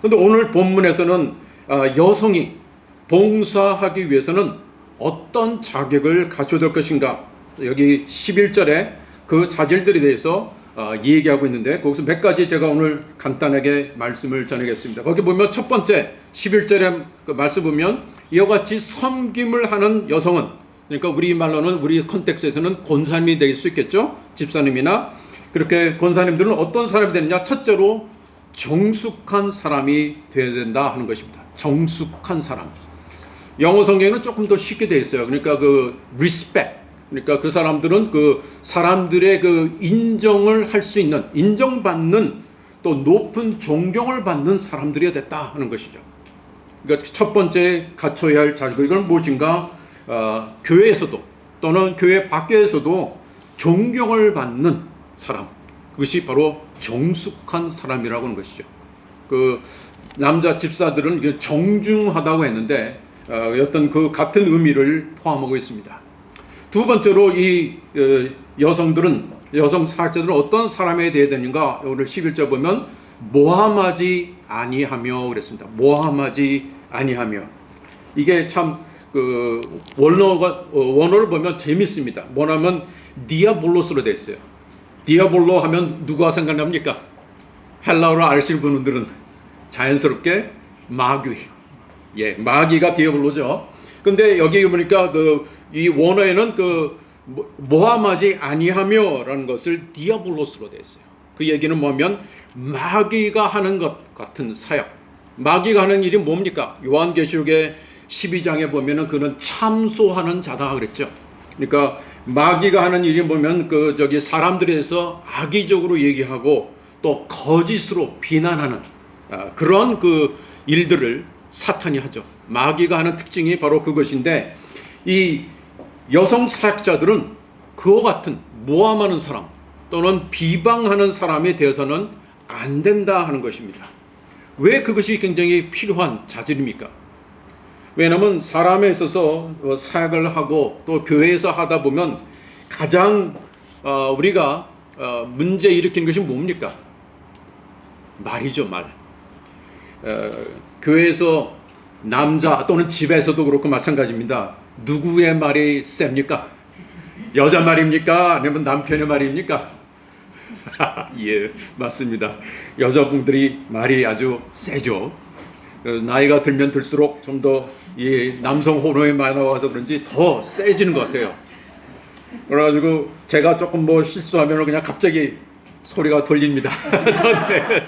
그런데 오늘 본문에서는 여성이 봉사하기 위해서는 어떤 자격을 갖춰야 될 것인가 여기 11절에 그 자질들에 대해서 얘기하고 있는데 거기서 몇 가지 제가 오늘 간단하게 말씀을 전하겠습니다. 거기 보면 첫 번째 11절에 그 말씀 보면 이와 같이 섬김을 하는 여성은, 그러니까 우리말로는 우리 컨텍스트에서는 권사님이 될 수 있겠죠. 집사님이나. 그렇게 권사님들은 어떤 사람이 되느냐? 첫째로 정숙한 사람이 되어야 된다 하는 것입니다. 정숙한 사람. 영어 성경에는 조금 더 쉽게 되어 있어요. 그러니까 그 respect, 그러니까 그 사람들은 그 사람들의 그 인정을 할 수 있는, 인정받는, 또 높은 존경을 받는 사람들이 됐다 하는 것이죠. 그러니까 첫 번째 갖춰야 할 자질, 이건 무엇인가? 교회에서도 또는 교회 밖에서도 존경을 받는 사람, 그것이 바로 정숙한 사람이라고 하는 것이죠. 그 남자 집사들은 정중하다고 했는데 어떤 그 같은 의미를 포함하고 있습니다. 두 번째로 이 여성들은, 여성 사역자들은 어떤 사람에 대해 되는가? 오늘 11절 보면 모함하지 아니하며 그랬습니다. 모함하지 아니하며. 이게 참 그 원어를 보면 재밌습니다. 뭐냐면 디아볼로스로 되어 있어요. 디아볼로 하면 누가 생각납니까? 헬라어를 아시는 분들은 자연스럽게 마귀. 예, 마귀가 디아볼로죠. 근데 여기 보니까 이 원어에는 모함하지 아니하며라는 것을 디아볼로스로 되어 있어요. 그 얘기는 뭐냐면 마귀가 하는 것 같은 사역. 마귀가 하는 일이 뭡니까? 요한계시록의 12장에 보면은 그는 참소하는 자다 그랬죠. 그러니까 마귀가 하는 일이 보면 사람들에 대해서 악의적으로 얘기하고 또 거짓으로 비난하는 그런 그 일들을 사탄이 하죠. 마귀가 하는 특징이 바로 그것인데, 이 여성 사역자들은 그와 같은 모함하는 사람 또는 비방하는 사람에 대해서는 안 된다 하는 것입니다. 왜 그것이 굉장히 필요한 자질입니까? 왜냐하면 사람에 있어서 사역을 하고 또 교회에서 하다 보면 가장 우리가 문제 일으키는 것이 뭡니까? 말이죠, 말. 교회에서 남자 또는 집에서도 그렇고 마찬가지입니다. 누구의 말이 셉니까? 여자 말입니까? 아니면 남편의 말입니까? 예, 맞습니다. 여자분들이 말이 아주 세죠. 나이가 들면 들수록 좀 더 남성 호르몬이 많이 나와서 그런지 더 세지는 것 같아요. 그래가지고 제가 조금 뭐 실수하면 그냥 갑자기 소리가 들립니다. 저한테.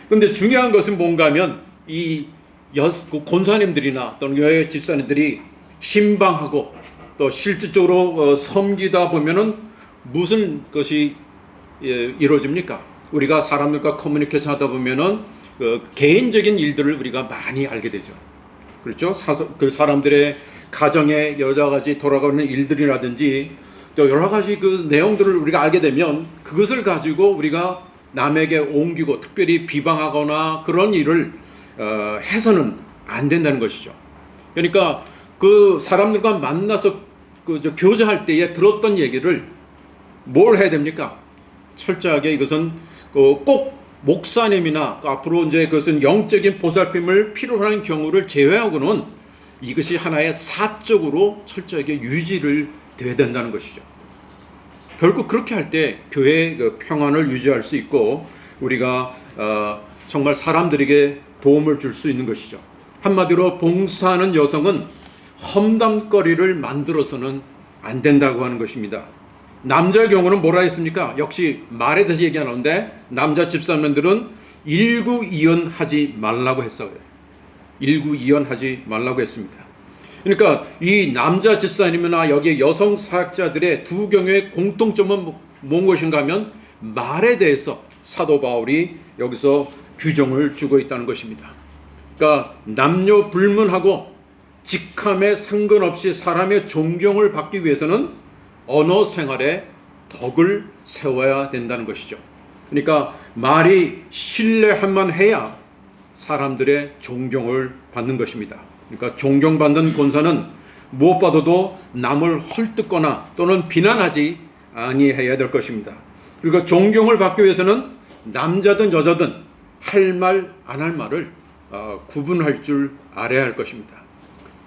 근데 중요한 것은 뭔가 하면 이 권사님들이나 또는 교회 집사님들이 신방하고 또 실질적으로 섬기다 보면은 무슨 것이 이루어집니까? 우리가 사람들과 커뮤니케이션 하다 보면은 개인적인 일들을 우리가 많이 알게 되죠. 그렇죠? 그 사람들의 가정에 여러 가지 돌아가는 일들이라든지 또 여러 가지 그 내용들을 우리가 알게 되면 그것을 가지고 우리가 남에게 옮기고 특별히 비방하거나 그런 일을 해서는 안 된다는 것이죠. 그러니까 그 사람들과 만나서 교제할 때에 들었던 얘기를 뭘 해야 됩니까? 철저하게 이것은 꼭 목사님이나 앞으로 이제 그것은 영적인 보살핌을 필요로 하는 경우를 제외하고는 이것이 하나의 사적으로 철저하게 유지를 돼야 된다는 것이죠. 결국 그렇게 할 때 교회의 평안을 유지할 수 있고 우리가 정말 사람들에게 도움을 줄 수 있는 것이죠. 한마디로 봉사하는 여성은 험담거리를 만들어서는 안 된다고 하는 것입니다. 남자의 경우는 뭐라 했습니까? 역시 말에 대해서 얘기하는데 남자 집사님들은 일구이연하지 말라고 했어요. 일구이연하지 말라고 했습니다. 그러니까 이 남자 집사님이나 여기 여성 사역자들의 두 경우의 공통점은 무엇인가 하면 말에 대해서 사도 바울이 여기서 규정을 주고 있다는 것입니다. 그러니까 남녀 불문하고 직함에 상관없이 사람의 존경을 받기 위해서는 언어 생활에 덕을 세워야 된다는 것이죠. 그러니까 말이 신뢰할만 해야 사람들의 존경을 받는 것입니다. 그러니까 존경받는 권사는 무엇보다도 남을 헐뜯거나 또는 비난하지 아니해야 될 것입니다. 그리고 존경을 받기 위해서는 남자든 여자든 할 말 안 할 말을 구분할 줄 알아야 할 것입니다.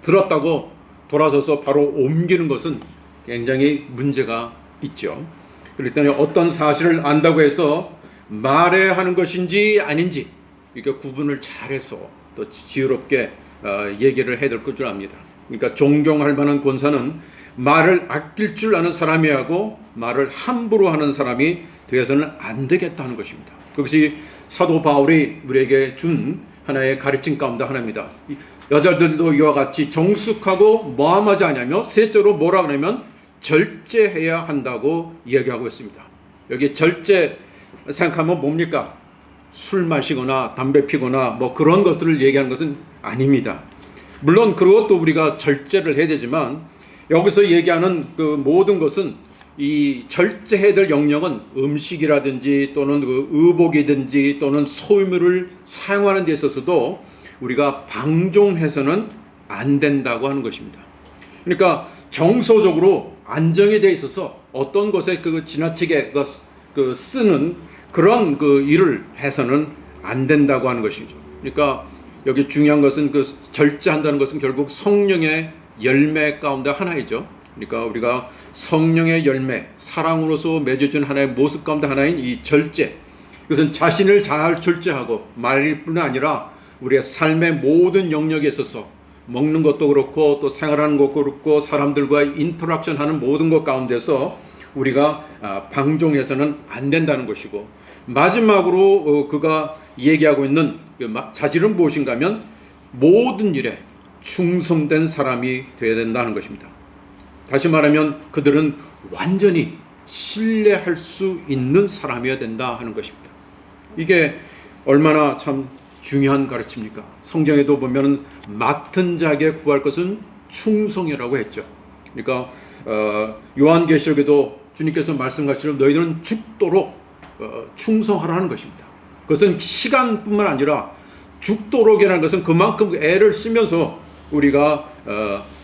들었다고 돌아서서 바로 옮기는 것은 굉장히 문제가 있죠. 그렇기 때문에 어떤 사실을 안다고 해서 말해야 하는 것인지 아닌지 이렇게 구분을 잘해서 또 지혜롭게 얘기를 해야 될 것 줄 압니다. 그러니까 존경할 만한 권사는 말을 아낄 줄 아는 사람이야 하고 말을 함부로 하는 사람이 되어서는 안 되겠다는 것입니다. 그것이 사도 바울이 우리에게 준 하나의 가르침 가운데 하나입니다. 여자들도 이와 같이 정숙하고 모함하지 않으며 셋째로 뭐라 그러면 절제해야 한다고 이야기하고 있습니다. 여기 절제 생각하면 뭡니까? 술 마시거나 담배 피거나 뭐 그런 것을 얘기하는 것은 아닙니다. 물론 그것도 우리가 절제를 해야 되지만 여기서 얘기하는 그 모든 것은 이 절제해야 될 영역은 음식이라든지 또는 그 의복이든지 또는 소유물을 사용하는 데 있어서도 우리가 방종해서는 안 된다고 하는 것입니다. 그러니까 정서적으로 안정에 대해 있어서 어떤 것에 그 지나치게 그 쓰는 그런 그 일을 해서는 안 된다고 하는 것이죠. 그러니까 여기 중요한 것은 그 절제한다는 것은 결국 성령의 열매 가운데 하나이죠. 그러니까 우리가 성령의 열매, 사랑으로서 맺어진 하나의 모습 가운데 하나인 이 절제. 그것은 자신을 잘 절제하고 말일 뿐 아니라 우리의 삶의 모든 영역에 있어서 먹는 것도 그렇고 또 생활하는 것도 그렇고 사람들과 인터랙션 하는 모든 것 가운데서 우리가 방종해서는 안 된다는 것이고, 마지막으로 그가 얘기하고 있는 자질은 무엇인가 하면 모든 일에 충성된 사람이 되어야 된다는 것입니다. 다시 말하면 그들은 완전히 신뢰할 수 있는 사람이어야 된다 하는 것입니다. 이게 얼마나 참 중요한 가르침입니까? 성경에도 보면 맡은 자에게 구할 것은 충성이라고 했죠. 그러니까 요한계시록에도 주님께서 말씀하시는 너희들은 죽도록 충성하라는 것입니다. 그것은 시간뿐만 아니라 죽도록이라는 것은 그만큼 애를 쓰면서 우리가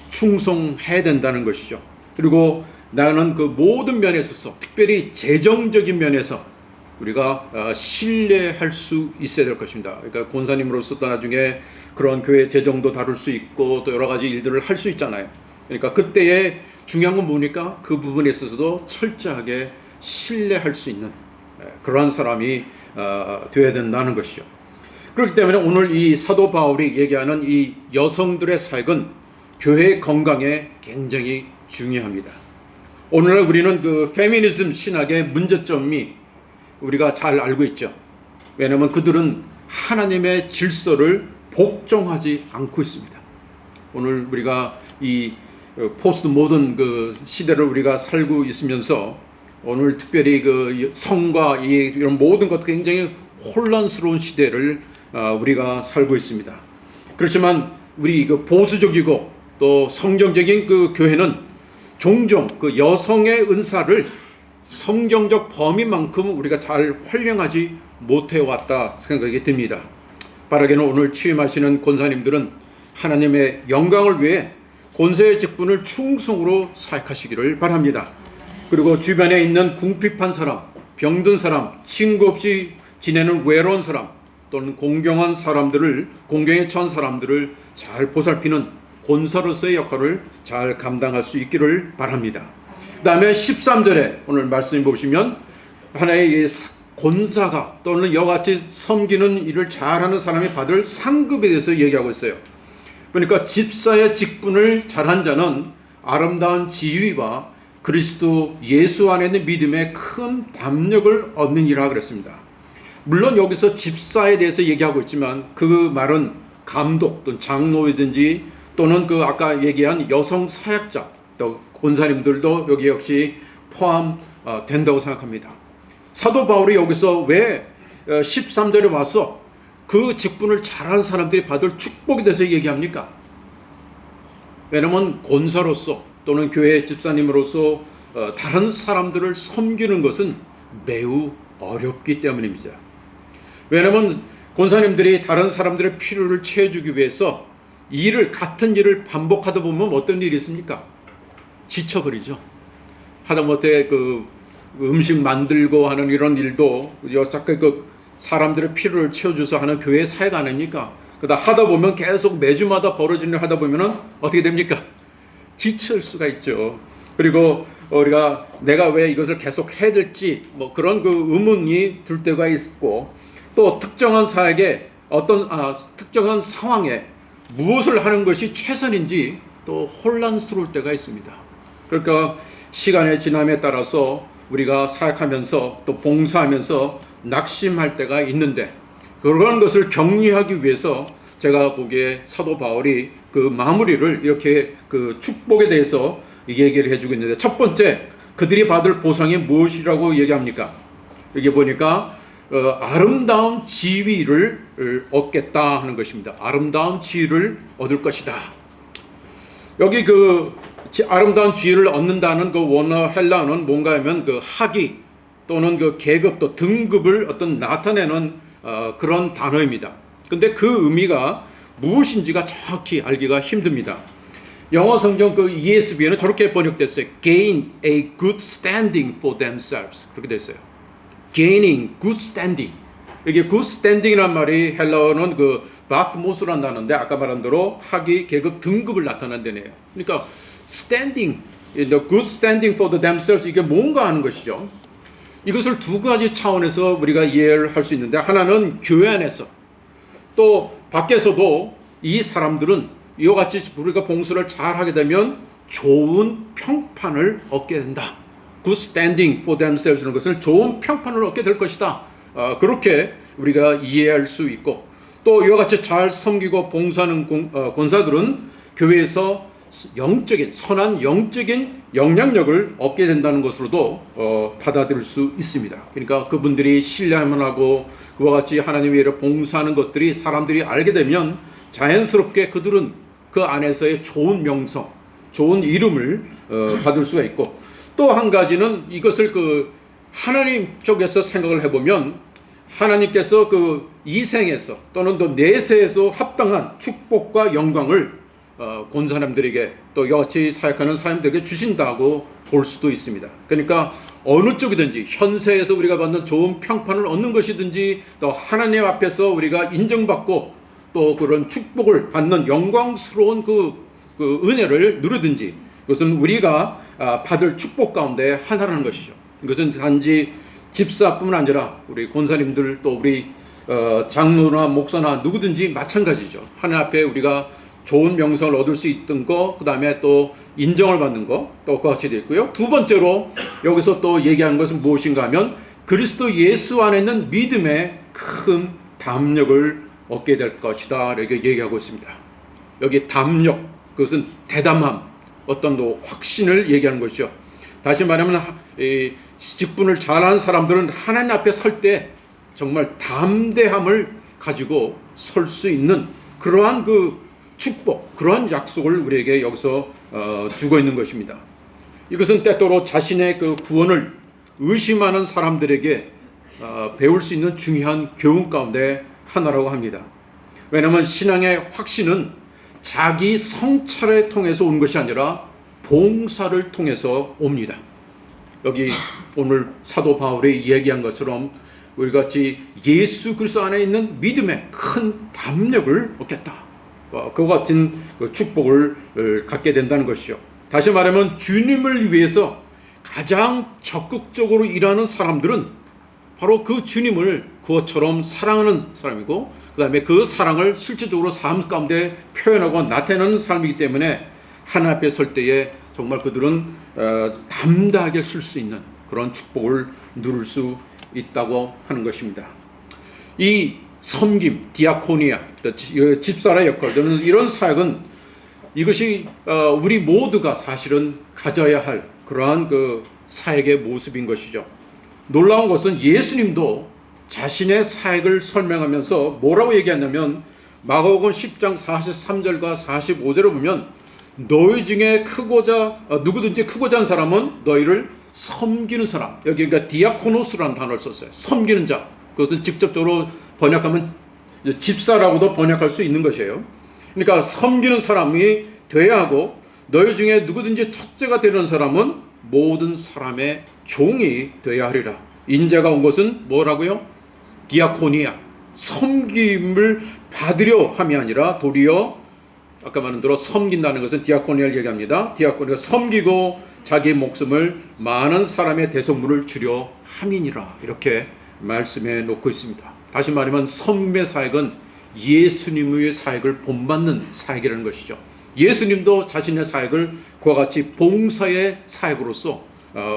충성해야 된다는 것이죠. 그리고 나는 그 모든 면에 있어서 특별히 재정적인 면에서 우리가 신뢰할 수 있어야 될 것입니다. 그러니까 권사님으로서 또 나중에 그런 교회 재정도 다룰 수 있고 또 여러 가지 일들을 할 수 있잖아요. 그러니까 그때에 중요한 건 뭡니까? 그 부분에 있어서도 철저하게 신뢰할 수 있는 그러한 사람이 되어야 된다는 것이죠. 그렇기 때문에 오늘 이 사도 바울이 얘기하는 이 여성들의 사역은 교회의 건강에 굉장히 중요합니다. 오늘날 우리는 그 페미니즘 신학의 문제점이 우리가 잘 알고 있죠. 왜냐하면 그들은 하나님의 질서를 복종하지 않고 있습니다. 오늘 우리가 이 포스트 모던 그 시대를 우리가 살고 있으면서 오늘 특별히 그 성과 이런 모든 것 굉장히 혼란스러운 시대를 우리가 살고 있습니다. 그렇지만 우리 그 보수적이고 또 성경적인 그 교회는 종종 그 여성의 은사를 성경적 범위만큼 우리가 잘 활용하지 못해왔다 생각이 듭니다. 바라기는 오늘 취임하시는 권사님들은 하나님의 영광을 위해 권세의 직분을 충성으로 사역하시기를 바랍니다. 그리고 주변에 있는 궁핍한 사람, 병든 사람, 친구 없이 지내는 외로운 사람 또는 공경한 사람들을, 공경에 처한 사람들을 잘 보살피는 권사로서의 역할을 잘 감당할 수 있기를 바랍니다. 그 다음에 13절에 오늘 말씀 보시면 하나의 권사가 또는 여같이 섬기는 일을 잘하는 사람이 받을 상급에 대해서 얘기하고 있어요. 그러니까 집사의 직분을 잘한 자는 아름다운 지위와 그리스도 예수 안에 있는 믿음의 큰 담력을 얻느니라 그랬습니다. 물론 여기서 집사에 대해서 얘기하고 있지만 그 말은 감독 또는 장로이든지 또는 그 아까 얘기한 여성 사역자 또 권사님들도 여기 역시 포함된다고 생각합니다. 사도 바울이 여기서 왜 13절에 와서 그 직분을 잘하는 사람들이 받을 축복에 대해서 얘기합니까? 왜냐하면 권사로서 또는 교회 집사님으로서 다른 사람들을 섬기는 것은 매우 어렵기 때문입니다. 왜냐하면 권사님들이 다른 사람들의 필요를 채워주기 위해서 같은 일을 반복하다 보면 어떤 일이 있습니까? 지쳐버리죠. 하다못해 그 음식 만들고 하는 이런 일도 그 사람들의 필요를 채워줘서 하는 교회 사역 아닙니까? 그러다 하다 보면 계속 매주마다 벌어지는 일 하다 보면은 어떻게 됩니까? 지칠 수가 있죠. 그리고 우리가 내가 왜 이것을 계속 해야 될지 뭐 그런 그 의문이 들 때가 있고, 또 특정한 사역에 특정한 상황에 무엇을 하는 것이 최선인지 또 혼란스러울 때가 있습니다. 그러니까 시간의 지남에 따라서 우리가 사역하면서 또 봉사하면서 낙심할 때가 있는데, 그런 것을 격리하기 위해서 제가 보기에 사도 바울이 그 마무리를 이렇게 그 축복에 대해서 얘기를 해주고 있는데, 첫 번째, 그들이 받을 보상이 무엇이라고 얘기합니까? 여기 보니까 아름다운 지위를 얻겠다 하는 것입니다. 아름다운 지위를 얻을 것이다. 여기 그 아름다운 지위를 얻는다는 그 원어 헬라어는 뭔가 하면 그 학위 또는 그 계급 또 등급을 어떤 나타내는 그런 단어입니다. 근데 그 의미가 무엇인지가 정확히 알기가 힘듭니다. 영어 성경 그 ESV에는 저렇게 번역됐어요. Gain a good standing for themselves. 그렇게 됐어요. Gaining good standing. 이게 good standing이란 말이 헬라어는 그 바트모스라는 단어인데, 아까 말한 대로 학위, 계급, 등급을 나타낸다네요. 그러니까 standing, the good standing for themselves, 이게 뭔가 하는 것이죠. 이것을 두 가지 차원에서 우리가 이해를 할 수 있는데, 하나는 교회 안에서, 또 밖에서도 이 사람들은 이와 같이 우리가 봉사를 잘 하게 되면 좋은 평판을 얻게 된다. Good standing for themselves라는 것을 좋은 평판을 얻게 될 것이다. 그렇게 우리가 이해할 수 있고, 또 이와 같이 잘 섬기고 봉사하는 권사들은 교회에서 영적인 선한 영적인 영향력을 얻게 된다는 것으로도 받아들일 수 있습니다. 그러니까 그분들이 신뢰하면 하고 그와 같이 하나님 외에 봉사하는 것들이 사람들이 알게 되면 자연스럽게 그들은 그 안에서의 좋은 명성, 좋은 이름을 받을 수가 있고, 또 한 가지는 이것을 그 하나님 쪽에서 생각을 해보면, 하나님께서 그 이 생에서 또는 또 내세에서 합당한 축복과 영광을 권사님들에게 또 이와 같이 사역하는 사람들에게 주신다고 볼 수도 있습니다. 그러니까 어느 쪽이든지 현세에서 우리가 받는 좋은 평판을 얻는 것이든지, 또 하나님 앞에서 우리가 인정받고 또 그런 축복을 받는 영광스러운 그 은혜를 누리든지, 그것은 우리가 받을 축복 가운데 하나라는 것이죠. 이것은 단지 집사뿐만 아니라 우리 권사님들 또 우리 장로나 목사나 누구든지 마찬가지죠. 하나님 앞에 우리가 좋은 명성을 얻을 수 있던 거, 그 다음에 또 인정을 받는 거, 또 그와 같이 되어 있고요. 두 번째로 여기서 또 얘기하는 것은 무엇인가 하면, 그리스도 예수 안에 있는 믿음의 큰 담력을 얻게 될 것이다 이렇게 얘기하고 있습니다. 여기 담력, 그것은 대담함, 어떤 또 확신을 얘기하는 것이죠. 다시 말하면 이 직분을 잘하는 사람들은 하나님 앞에 설 때 정말 담대함을 가지고 설 수 있는 그러한 그 축복, 그러한 약속을 우리에게 여기서 주고 있는 것입니다. 이것은 때때로 자신의 그 구원을 의심하는 사람들에게 배울 수 있는 중요한 교훈 가운데 하나라고 합니다. 왜냐하면 신앙의 확신은 자기 성찰을 통해서 온 것이 아니라 봉사를 통해서 옵니다. 여기 오늘 사도 바울이 얘기한 것처럼 우리 같이 예수 그리스도 안에 있는 믿음의 큰 담력을 얻겠다. 그와 같은 축복을 갖게 된다는 것이죠. 다시 말하면 주님을 위해서 가장 적극적으로 일하는 사람들은 바로 그 주님을 그것처럼 사랑하는 사람이고, 그 다음에 그 사랑을 실질적으로 삶 가운데 표현하고 나타내는 삶이기 때문에 하나님 앞에 설 때에 정말 그들은 담대하게 쓸 수 있는 그런 축복을 누릴 수 있다고 하는 것입니다. 이 섬김, 디아코니아, 집사라 역할, 저는 이런 사역은 이것이 우리 모두가 사실은 가져야 할 그러한 그 사역의 모습인 것이죠. 놀라운 것은 예수님도 자신의 사역을 설명하면서 뭐라고 얘기하냐면, 마가복음 10장 43절과 45절을 보면, 너희 중에 누구든지 크고자 하는 사람은 너희를 섬기는 사람, 여기 그러니까 디아코노스라는 단어를 썼어요. 섬기는 자. 그것은 직접적으로 번역하면 집사라고도 번역할 수 있는 것이에요. 그러니까 섬기는 사람이 되어야 하고, 너희 중에 누구든지 첫째가 되는 사람은 모든 사람의 종이 되어야 하리라. 인자가 온 것은 뭐라고요? 디아코니아, 섬김을 받으려 함이 아니라 도리어 아까 말한 대로 섬긴다는 것은 디아코니아를 얘기합니다. 디아코니가 섬기고 자기 목숨을 많은 사람의 대속물을 주려 함이니라 이렇게 말씀해 놓고 있습니다. 다시 말하면 섬김의 사역은 예수님의 사역을 본받는 사역이라는 것이죠. 예수님도 자신의 사역을 그와 같이 봉사의 사역으로서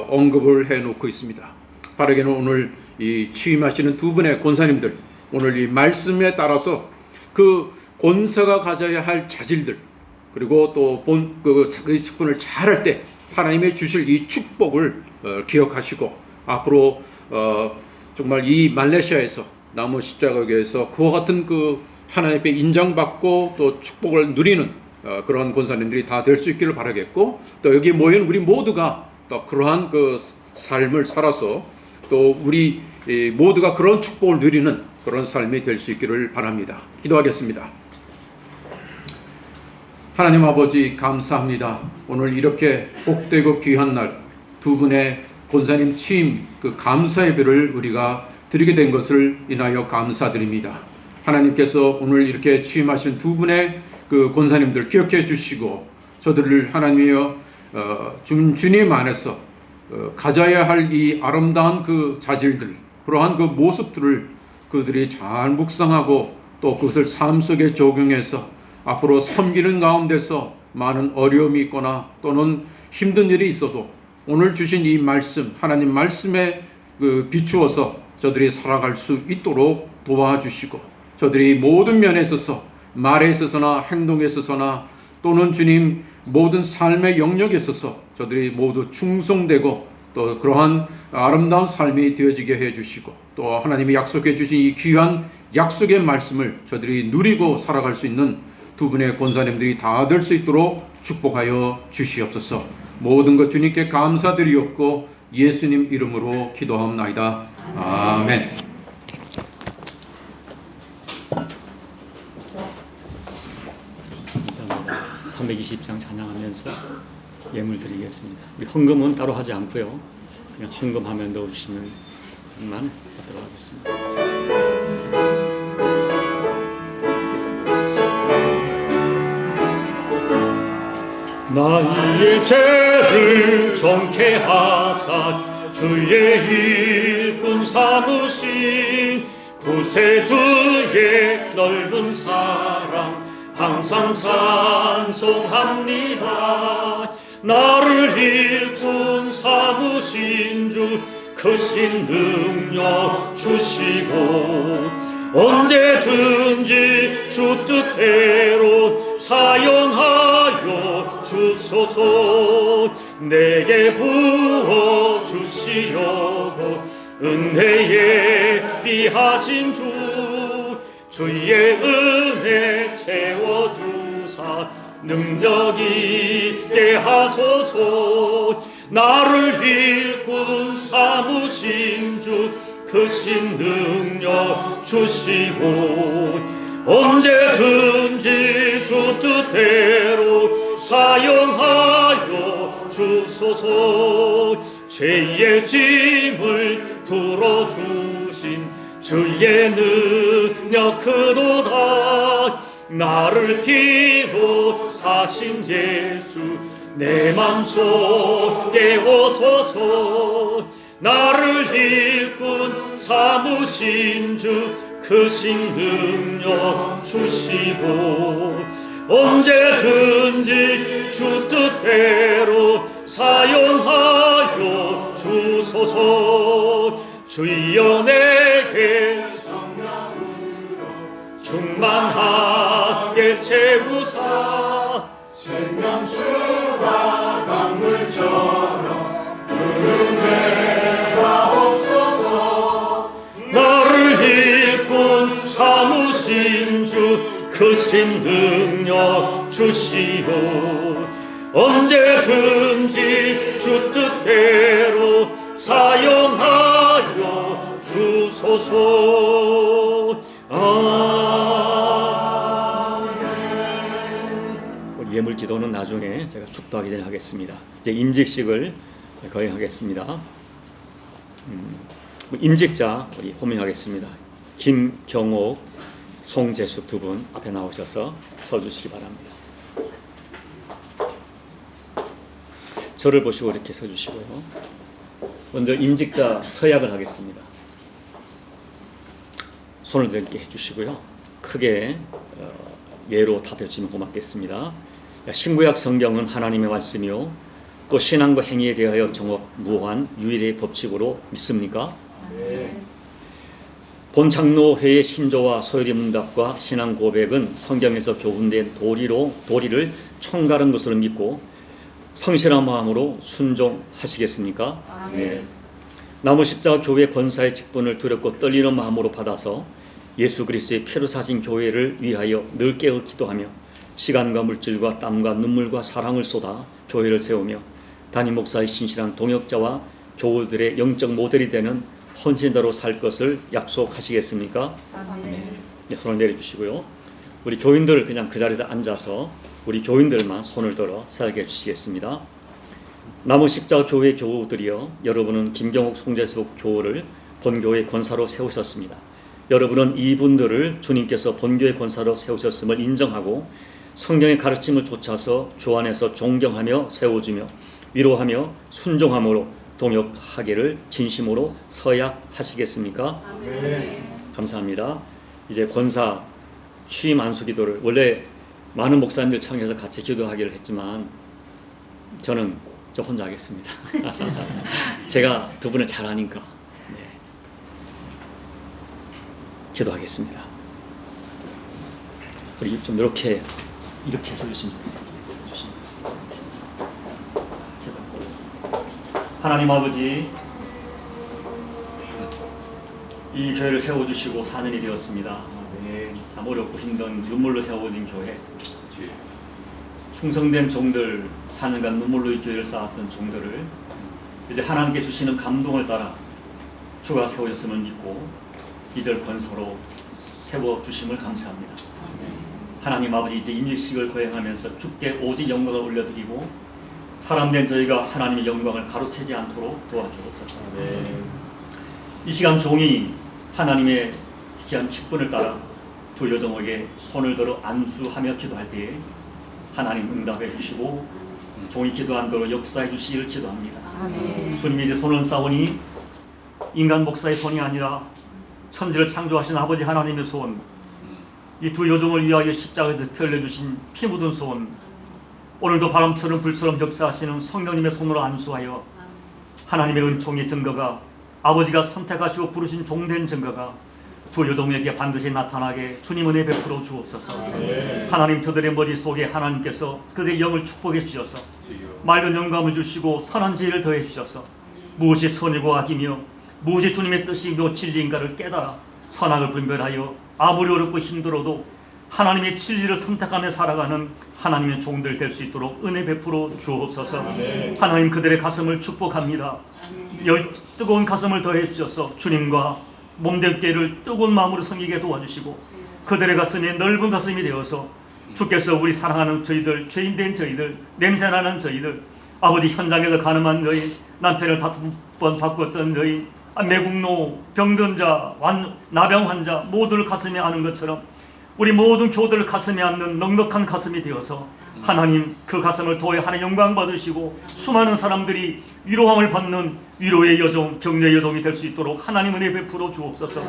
언급을 해 놓고 있습니다. 바르게는 오늘 이 취임하시는 두 분의 권사님들, 오늘 이 말씀에 따라서 그 권사가 가져야 할 자질들, 그리고 또 그 직분을 잘할 때 하나님의 주실 이 축복을 기억하시고 앞으로 정말 이 말레이시아에서 나무 십자가교회에서 그와 같은 그 하나님께 인정받고 또 축복을 누리는 그런 권사님들이 다 될 수 있기를 바라겠고, 또 여기 모인 우리 모두가 또 그러한 그 삶을 살아서 또 우리 모두가 그런 축복을 누리는 그런 삶이 될 수 있기를 바랍니다. 기도하겠습니다. 하나님 아버지 감사합니다. 오늘 이렇게 복되고 귀한 날 두 분의 권사님 취임 그 감사 예배를 우리가 드리게 된 것을 인하여 감사드립니다. 하나님께서 오늘 이렇게 취임하신 두 분의 그 권사님들 기억해 주시고 저들을 하나님이여 주님 안에서 가져야 할 이 아름다운 그 자질들, 그러한 그 모습들을 그들이 잘 묵상하고 또 그것을 삶 속에 적용해서 앞으로 섬기는 가운데서 많은 어려움이 있거나 또는 힘든 일이 있어도 오늘 주신 이 말씀, 하나님 말씀에 비추어서 저들이 살아갈 수 있도록 도와주시고, 저들이 모든 면에 있어서 말에 있어서나 행동에 있어서나 또는 주님 모든 삶의 영역에 있어서 저들이 모두 충성되고 또 그러한 아름다운 삶이 되어지게 해주시고, 또 하나님이 약속해 주신 이 귀한 약속의 말씀을 저들이 누리고 살아갈 수 있는 두 분의 권사님들이 다 될 수 있도록 축복하여 주시옵소서. 모든 것 주님께 감사드리옵고 예수님 이름으로 기도하옵나이다. 아멘. 감사합니다. 320장 찬양하면서 예물 드리겠습니다. 우리 헌금은 따로 하지 않고요. 그냥 헌금하면 넣어주시면 만 받도록 하겠습니다. 나의 죄를 정케 하사 주의 일꾼 삼으신 구세주의 넓은 사랑 항상 찬송합니다. 나를 일꾼 삼으신 주 크신 능력 주시고 언제든지 주 뜻대로 사용하여 주소서. 내게 부어 주시려고 은혜에 비하신 주 주의 은혜 채워주사 능력 있게 하소서. 나를 일꾼 삼으신 주 크신 능력 주시고 언제든지 주 뜻대로 사용하여 주소서. 죄의 짐을 풀어주신 주의 능력 크도다. 나를 피로 사신 예수 내 맘속에 오소서. 나를 일꾼 삼으신 주 크신 능력 주시고 언제든지 주 뜻대로 사용하여 주소서. 주여 내게 성령으로 충만하게 채우사 생명수가 강물처럼 은혜가 없어서. 나를 일꾼 삼으신 주 크신 능력 주시오. 언제든지 주 뜻대로 사용하여 주소서. 아멘. 예물 기도는 나중에 제가 축도하기 전에 하겠습니다. 이제 임직식을 거행하겠습니다. 임직자 우리 호명하겠습니다. 김경옥, 송재숙 두 분 앞에 나오셔서 서주시기 바랍니다. 저를 보시고 이렇게 서주시고요. 먼저 임직자 서약을 하겠습니다. 손을 들게 해주시고요. 크게 예로 답해 주시면 고맙겠습니다. 신구약 성경은 하나님의 말씀이요 또 신앙과 행위에 대하여 정확무한 유일의 법칙으로 믿습니까? 네. 본 장로회의 신조와 소요리 문답과 신앙 고백은 성경에서 교훈된 도리를 총괄한 것으로 믿고 성실한 마음으로 순종하시겠습니까? 네. 나무 십자가 교회 권사의 직분을 두렵고 떨리는 마음으로 받아서 예수 그리스도의 피로 사진 교회를 위하여 늘 깨어 기도하며 시간과 물질과 땀과 눈물과 사랑을 쏟아 교회를 세우며 담임 목사의 신실한 동역자와 교우들의 영적 모델이 되는 헌신자로 살 것을 약속하시겠습니까? 네, 손을 내려주시고요. 우리 교인들 그냥 그 자리에서 앉아서 우리 교인들만 손을 들어 서약해 주시겠습니다. 나무 십자가 교회 교우들이여, 여러분은 김경옥 송재숙 교우를 본교회 권사로 세우셨습니다. 여러분은 이분들을 주님께서 본교회 권사로 세우셨음을 인정하고 성경의 가르침을 좇아서 주 안에서 존경하며 세워주며 위로하며 순종함으로 동역하기를 진심으로 서약하시겠습니까? 네. 감사합니다. 이제 권사 취임 안수 기도를 원래 많은 목사님들 청해서 같이 기도하기를 했지만 저는 저 혼자 하겠습니다. 제가 두 분을 잘 아니까. 네. 기도하겠습니다. 우리 좀 이렇게 해서 주시면 좋겠습니다. 하나님 아버지, 이 교회를 세워주시고 4년이 되었습니다. 참 어렵고 힘든 눈물로 세워진 교회, 충성된 종들, 4년간 눈물로 이 교회를 쌓았던 종들을 이제 하나님께 주시는 감동을 따라 주가 세워졌음을 믿고 이들 권사로 세워주심을 감사합니다. 하나님 아버지, 이제 임직식을 거행하면서 주께 오직 영광을 올려드리고 사람된 저희가 하나님의 영광을 가로채지 않도록 도와주옵소서. 이 시간 종이 하나님의 귀한 직분을 따라 두 여종에게 손을 들어 안수하며 기도할 때에 하나님 응답해 주시고 종이 기도한 대로 역사해 주시기를 기도합니다. 주님이 이제 손을 쌓으니 인간 목사의 손이 아니라 천지를 창조하신 아버지 하나님의 손, 이 두 여종을 위하여 십자가에서 피 흘려주신 피 묻은 손, 오늘도 바람처럼 불처럼 역사하시는 성령님의 손으로 안수하여 하나님의 은총의 증거가, 아버지가 선택하시고 부르신 종된 증거가 두 여종에게 반드시 나타나게 주님 은혜 베풀어 주옵소서. 하나님, 저들의 머릿속에 하나님께서 그들의 영을 축복해 주셔서 맑은 영감을 주시고 선한 지혜를 더해 주셔서 무엇이 선이고 악이며 무엇이 주님의 뜻이며 진리인가를 깨달아 선악을 분별하여 아무리 어렵고 힘들어도 하나님의 진리를 선택하며 살아가는 하나님의 종들 될 수 있도록 은혜 베풀어 주옵소서. 하나님, 그들의 가슴을 축복합니다. 뜨거운 가슴을 더해 주셔서 주님과 몸된 께를 뜨거운 마음으로 섬기게 도와주시고 그들의 가슴이 넓은 가슴이 되어서 주께서 우리 사랑하는 저희들, 죄인된 저희들, 냄새나는 저희들, 아버지 현장에서 가늠한 여인, 남편을 5번 바꿨던 여인, 매국노, 병든 자, 나병 환자 모두를 가슴에 안은 것처럼 우리 모든 교들을 가슴에 안는 넉넉한 가슴이 되어서 하나님, 그 가슴을 통해 하나님 영광 받으시고 수많은 사람들이 위로함을 받는 위로의 여종, 격려의 여종이 될 수 있도록 하나님 은혜 베풀어 주옵소서.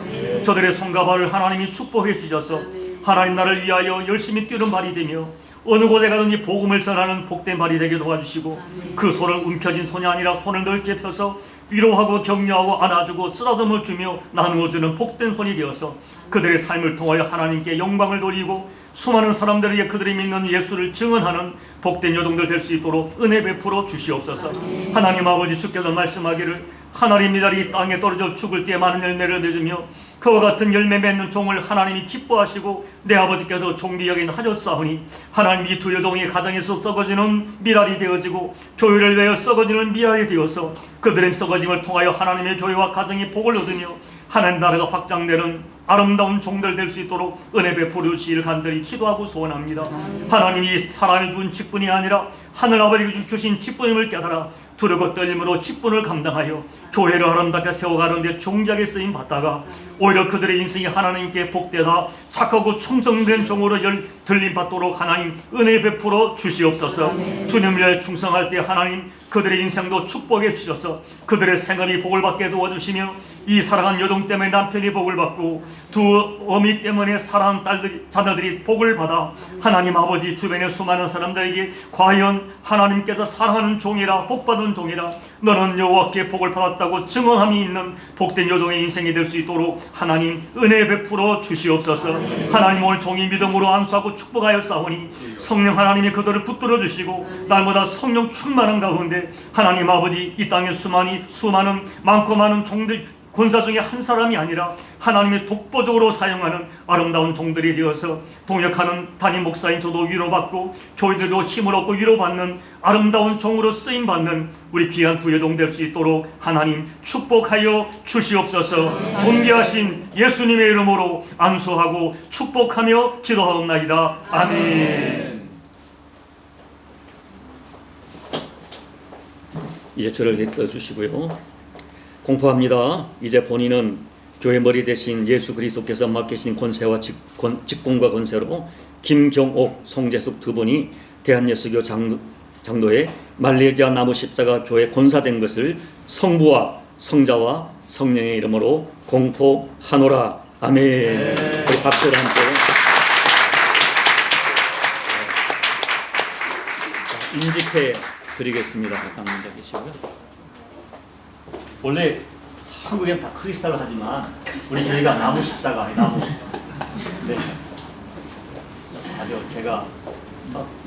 저들의 손과 발을 하나님이 축복해 주셔서 하나님 나를 위하여 열심히 뛰는 발이 되며 어느 곳에 가든지 복음을 전하는 복된 발이 되게 도와주시고 그 손을 움켜쥔 손이 아니라 손을 넓게 펴서 위로하고 격려하고 안아주고 쓰다듬어 주며 나누어주는 복된 손이 되어서 그들의 삶을 통하여 하나님께 영광을 돌리고 수많은 사람들에게 그들이 믿는 예수를 증언하는 복된 여동들 될 수 있도록 은혜 베풀어 주시옵소서. 하나님 아버지, 주께서 말씀하기를 하나님 미달이 땅에 떨어져 죽을 때 많은 열매를 맺으며 그와 같은 열매 맺는 종을 하나님이 기뻐하시고 내 아버지께서 종기 여긴 하셨사오니 하나님, 이 두 여종의 가정에서 썩어지는 미랄이 되어지고 교회를 위하여 썩어지는 미랄이 되어서 그들의 썩어짐을 통하여 하나님의 교회와 가정이 복을 얻으며 하나님 나라가 확장되는 아름다운 종들 될 수 있도록 은혜 베풀어 주시기를 간절히 기도하고 소원합니다. 하나님이 사람이 준 직분이 아니라 하늘 아버지가 주신 직분임을 깨달아 두렵고 떨림으로 직분을 감당하여 교회를 아름답게 세워가는 데 종자게 쓰임 받다가 오히려 그들의 인생이 하나님께 복되다 착하고 충성된 종으로 들림 받도록 하나님 은혜 베풀어 주시옵소서. 주님을 위해 충성할 때 하나님 그들의 인생도 축복해 주셔서 그들의 생업이 복을 받게 도와주시며 이 사랑한 여동 때문에 남편이 복을 받고 두 어미 때문에 사랑하는 자녀들이 복을 받아 하나님 아버지 주변의 수많은 사람들에게 과연 하나님께서 사랑하는 종이라 복받은 종이라 너는 여호와께 복을 받았다고 증언함이 있는 복된 여종의 인생이 될 수 있도록 하나님 은혜 베풀어 주시옵소서. 하나님 오늘 종이 믿음으로 안수하고 축복하여 싸우니 성령 하나님이 그들을 붙들어 주시고 날마다 성령 충만한 가운데 하나님 아버지 이 땅에 수많은 많고 많은 종들 권사 중에 한 사람이 아니라 하나님의 독보적으로 사용하는 아름다운 종들이 되어서 동역하는 담임 목사인 저도 위로받고 교회들도 힘을 얻고 위로받는 아름다운 종으로 쓰임받는 우리 귀한 부여동 될 수 있도록 하나님 축복하여 주시옵소서. 존귀하신 예수님의 이름으로 안수하고 축복하며 기도하옵나이다. 아멘. 이제 저를 써주시고요. 공포합니다. 이제 본인은 교회 머리 대신 예수 그리스도께서 맡기신 권세와 직분과 권세로 김경옥, 송재숙 두 분이 대한예수교 장로의 말레이시아 나무 십자가 교회 권사된 것을 성부와 성자와 성령의 이름으로 공포하노라. 아멘. 우리 박수를 함께. 인직해 드리겠습니다. 각각 앉아 계시고요. 원래 한국엔 다 크리스탈로 하지만 우리 교회가 나무 십자가 나무. 네. 아주 제가 막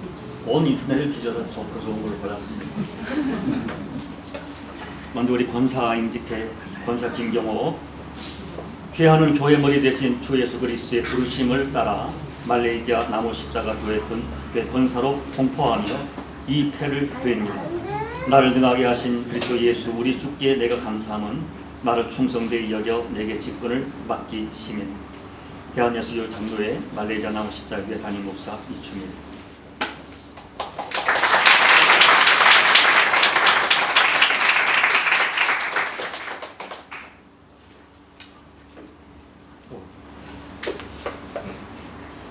온 인터넷을 뒤져서 좋고 좋은 걸 골랐습니다. 먼저 우리 권사 임직회 권사 김경호 귀하는 교회 머리 대신 주 예수 그리스도의 부르심을 따라 말레이시아 나무 십자가 교회 권사로 통포하며 이 패를 드립니다. 나를 등하게 하신 그리스도 예수 우리 주께 내가 감사함은 나를 충성되이 여겨 내게 직분을 맡기시며 대한예수교 장로회 말레이시아 나무 십자가 교회 담임 목사 이충일.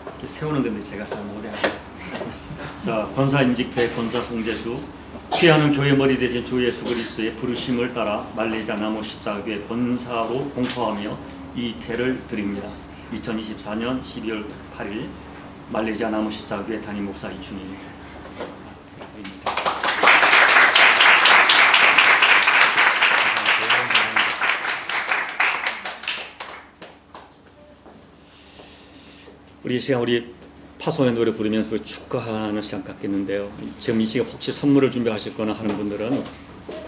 이렇게 세우는 건데 제가 잘 못해요. 자, 권사 임직회 권사 송재수 귀하는 교회 머리 대신 주 예수 그리스도의 부르심을 따라 말레이시아 나무 십자가교회 권사로 공포하며 이 패를 드립니다. 2024년 12월 8일 말레이시아 나무 십자가교회 담임 목사 이춘희. 우리 시간 우리 파송의 노래 부르면서 축하하는 시간 갖겠는데요. 지금 이 시간 혹시 선물을 준비하실 거나 하는 분들은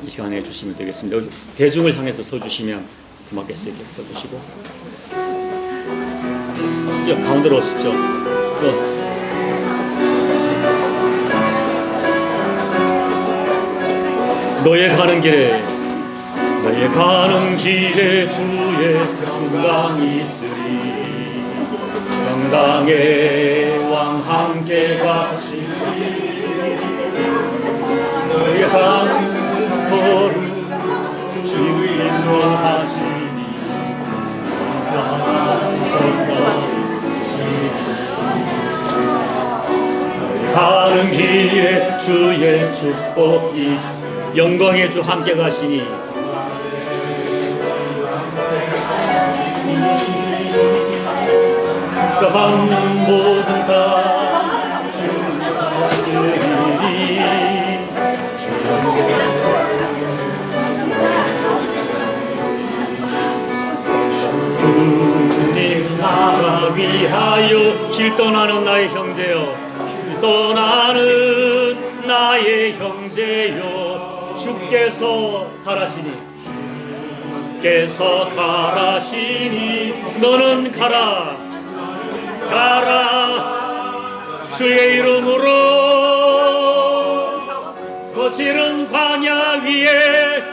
이 시간에 주시면 되겠습니다. 여기 대중을 향해서 서주시면 고맙겠어요. 이렇게 서주시고 가운데로 오십시오. 너의 가는 길에 주의 평강이 있으리 평강의 왕 함께 가시리 너의 한 걸음 주의 인도하시니 너의 가는 길에 주의 축복이 있으리 영광의 주 함께 가시니 그 받는 모든 다 주님 다스리리 주님 나라 위하여 길 떠나는 나의 형제여 길 떠나는 나의 형제여 주께서 가라시니 너는 가라 주의 이름으로 거칠은 광야 위에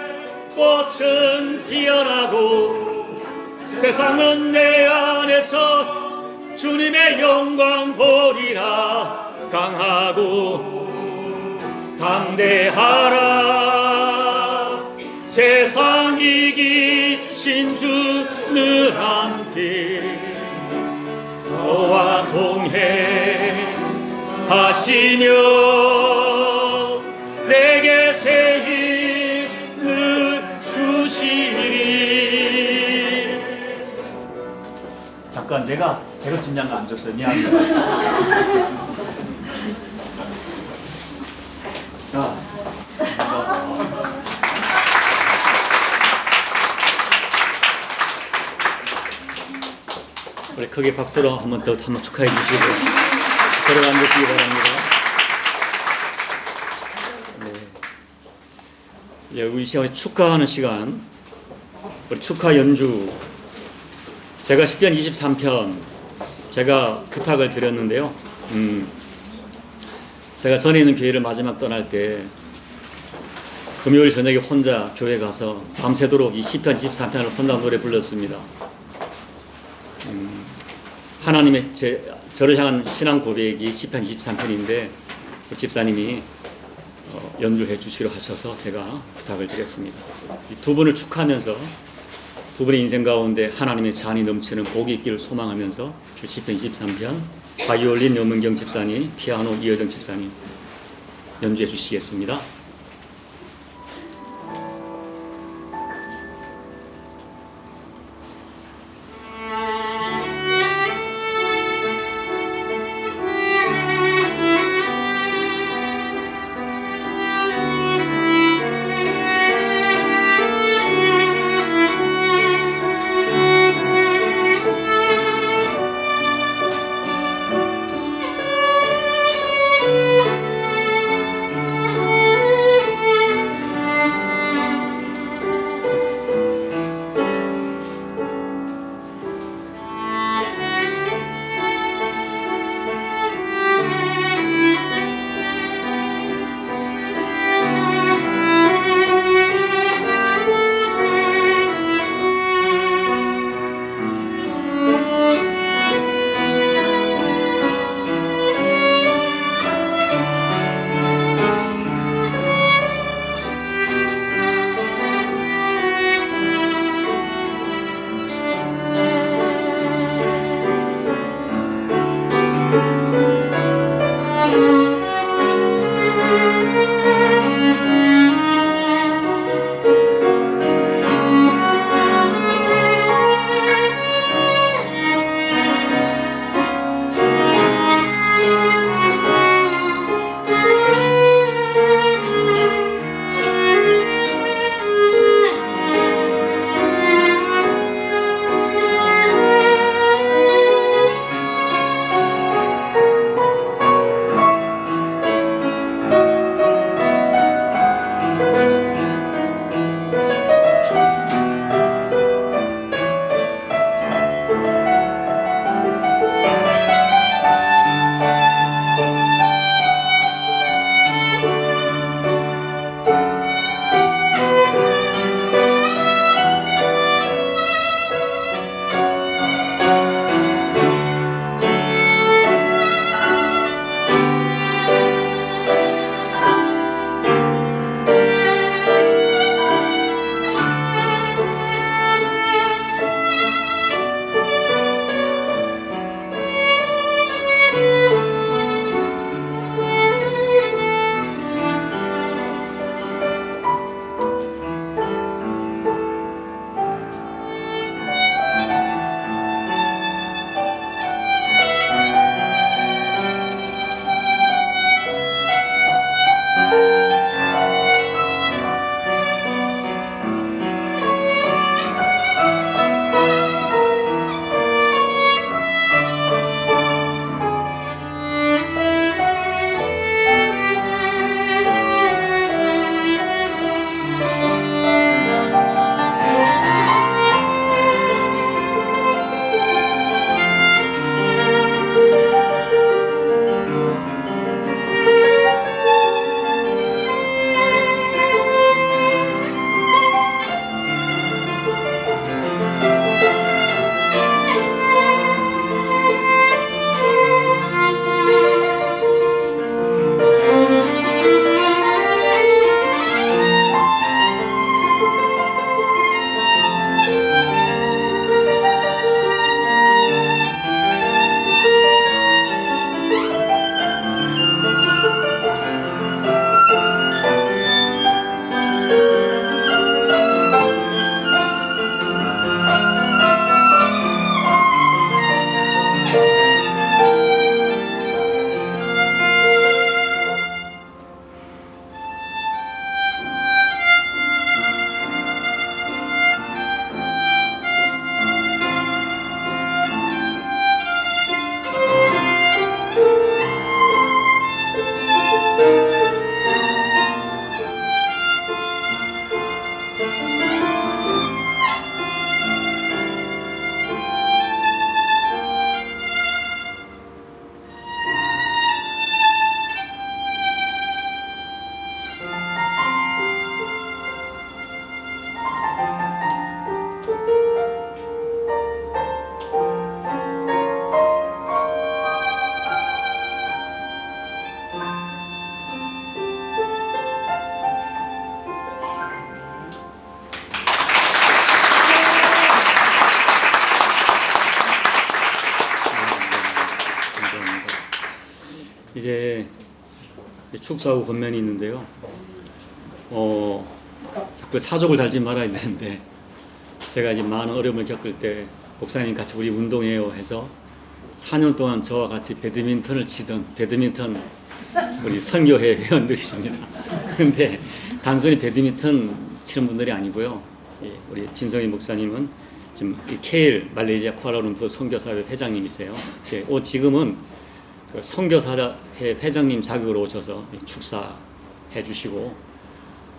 꽃은 피어나고 세상은 내 안에서 주님의 영광 보리라 강하고 담대하라 세상 이기신 주 늘 함께 너와 동행하시며 내게 새 아까 내가 제가 준비한 거 안 줬어요. 미안합니다. 자, 우리 크게 박수로 한번 축하해 주시고 들어가 앉으시기 바랍니다. 네. 우리 시간 축하하는 시간, 우리 축하 연주. 제가 시편 23편 제가 부탁을 드렸는데요. 제가 전에 있는 교회를 마지막 떠날 때 금요일 저녁에 혼자 교회 가서 밤새도록 이 시편 23편을 혼자 노래 불렀습니다. 하나님의 저를 향한 신앙 고백이 시편 23편인데 그 집사님이 연주해 주시기로 하셔서 제가 부탁을 드렸습니다. 이 두 분을 축하하면서 두 분의 인생 가운데 하나님의 잔이 넘치는 복이 있기를 소망하면서 그 시편 23편 바이올린 염은경 집사님, 피아노 이여정 집사님 연주해 주시겠습니다. 이제 축사하고 권면이 있는데요. 자꾸 사족을 달지 말아야 되는데 제가 이제 많은 어려움을 겪을 때 목사님 같이 우리 운동해요 해서 4년 동안 저와 같이 배드민턴을 치던 배드민턴 우리 선교회 회원들이십니다. 그런데 단순히 배드민턴 치는 분들이 아니고요. 우리 진성희 목사님은 지금 KL 말레이시아 쿠알라룸푸르 선교사회 회장님이세요. 지금은 그 선교사회 회장님 자격으로 오셔서 축사해 주시고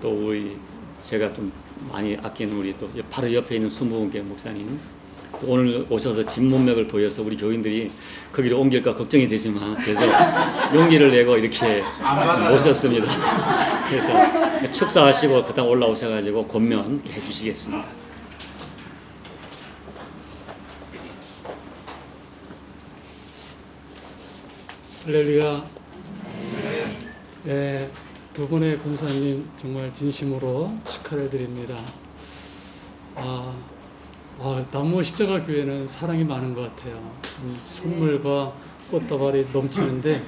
또 우리 제가 좀 많이 아끼는 우리 또 바로 옆에 있는 수무원계 목사님 또 오늘 오셔서 진문맥을 보여서 우리 교인들이 거기를 옮길까 걱정이 되지만 그래서 용기를 내고 이렇게 오셨습니다. 그래서 축사하시고 그다음 올라오셔가지고 권면 해주시겠습니다. 할렐루야. 네, 두 분의 권사님 정말 진심으로 축하를 드립니다. 남무 십자가 교회는 사랑이 많은 것 같아요. 선물과 꽃다발이 넘치는데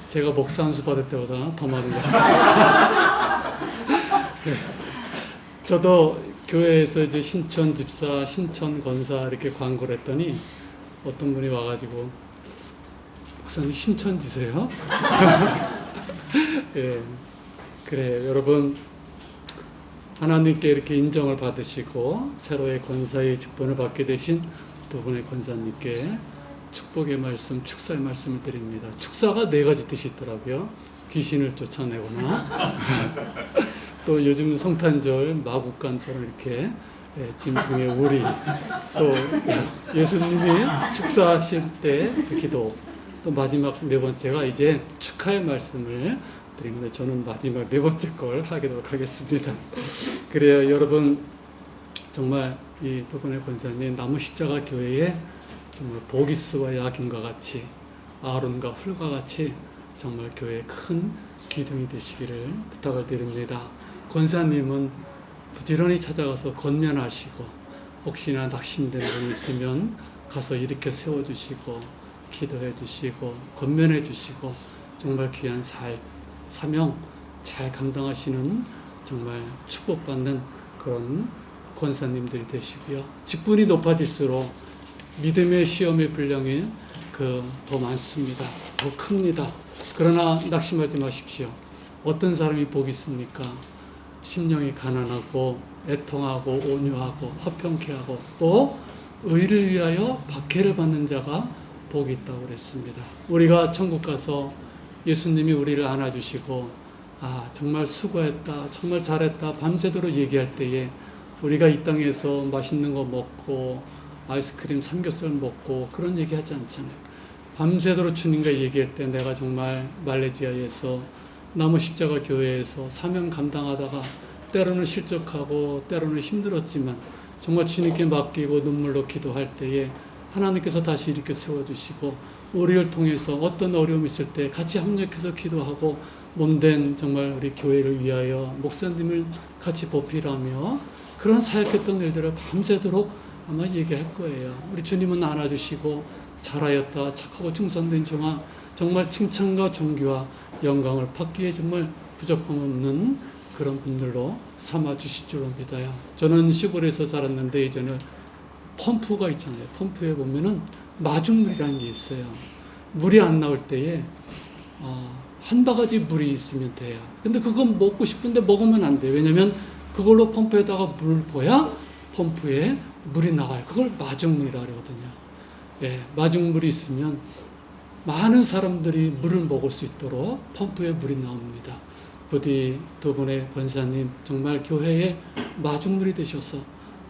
제가 목사 한 수 받을 때보다 더 많은 것 같아요. 네, 저도 교회에서 이제 신천 집사, 신천 권사 이렇게 광고를 했더니 어떤 분이 와가지고 목사님 신천지세요? 예, 그래 여러분 하나님께 이렇게 인정을 받으시고 새로의 권사의 직분을 받게 되신 두 분의 권사님께 축복의 말씀, 축사의 말씀을 드립니다. 축사가 4가지 뜻이 있더라고요. 귀신을 쫓아내거나 또 요즘 성탄절 마국간처럼 이렇게 짐승의 우리 또 예수님이 축사하실 때 기도 또 마지막 4번째가 이제 축하의 말씀을 드립니다. 저는 마지막 4번째 걸 하도록 하겠습니다. 그래요 여러분 정말 이 두 분의 권사님 나무 십자가 교회에 정말 보기스와 야긴과 같이 아론과 훌과 같이 정말 교회에 큰 기둥이 되시기를 부탁을 드립니다. 권사님은 부지런히 찾아가서 권면하시고 혹시나 낙심된 분이 있으면 가서 일으켜 세워주시고 기도해 주시고 권면해 주시고 정말 귀한 사명 잘 감당하시는 정말 축복받는 그런 권사님들이 되시고요. 직분이 높아질수록 믿음의 시험의 분량이 더 많습니다. 더 큽니다. 그러나 낙심하지 마십시오. 어떤 사람이 복이 있습니까? 심령이 가난하고 애통하고 온유하고 화평케 하고 또 의를 위하여 박해를 받는 자가 복이 있다고 그랬습니다. 우리가 천국 가서 예수님이 우리를 안아주시고 정말 수고했다 정말 잘했다 밤새도록 얘기할 때에 우리가 이 땅에서 맛있는 거 먹고 아이스크림 삼겹살 먹고 그런 얘기 하지 않잖아요. 밤새도록 주님과 얘기할 때 내가 정말 말레이시아에서 나무 십자가 교회에서 사명 감당하다가 때로는 실족하고 때로는 힘들었지만 정말 주님께 맡기고 눈물로 기도할 때에 하나님께서 다시 이렇게 세워주시고 우리를 통해서 어떤 어려움이 있을 때 같이 협력해서 기도하고 몸된 정말 우리 교회를 위하여 목사님을 같이 보필하며 그런 사역했던 일들을 밤새도록 아마 얘기할 거예요. 우리 주님은 안아주시고 잘하였다 착하고 충성된 종아 정말 칭찬과 존귀와 영광을 받기에 정말 부족함 없는 그런 분들로 삼아주실 줄로 믿어요. 저는 시골에서 자랐는데 예전에 펌프가 있잖아요. 펌프에 보면은 마중물이라는 게 있어요. 물이 안 나올 때에 한 바가지 물이 있으면 돼요. 근데 그건 먹고 싶은데 먹으면 안 돼요. 왜냐면 그걸로 펌프에다가 물을 부어야 펌프에 물이 나가요. 그걸 마중물이라고 그러거든요. 예, 마중물이 있으면 많은 사람들이 물을 먹을 수 있도록 펌프에 물이 나옵니다. 부디 두 분의 권사님 정말 교회에 마중물이 되셔서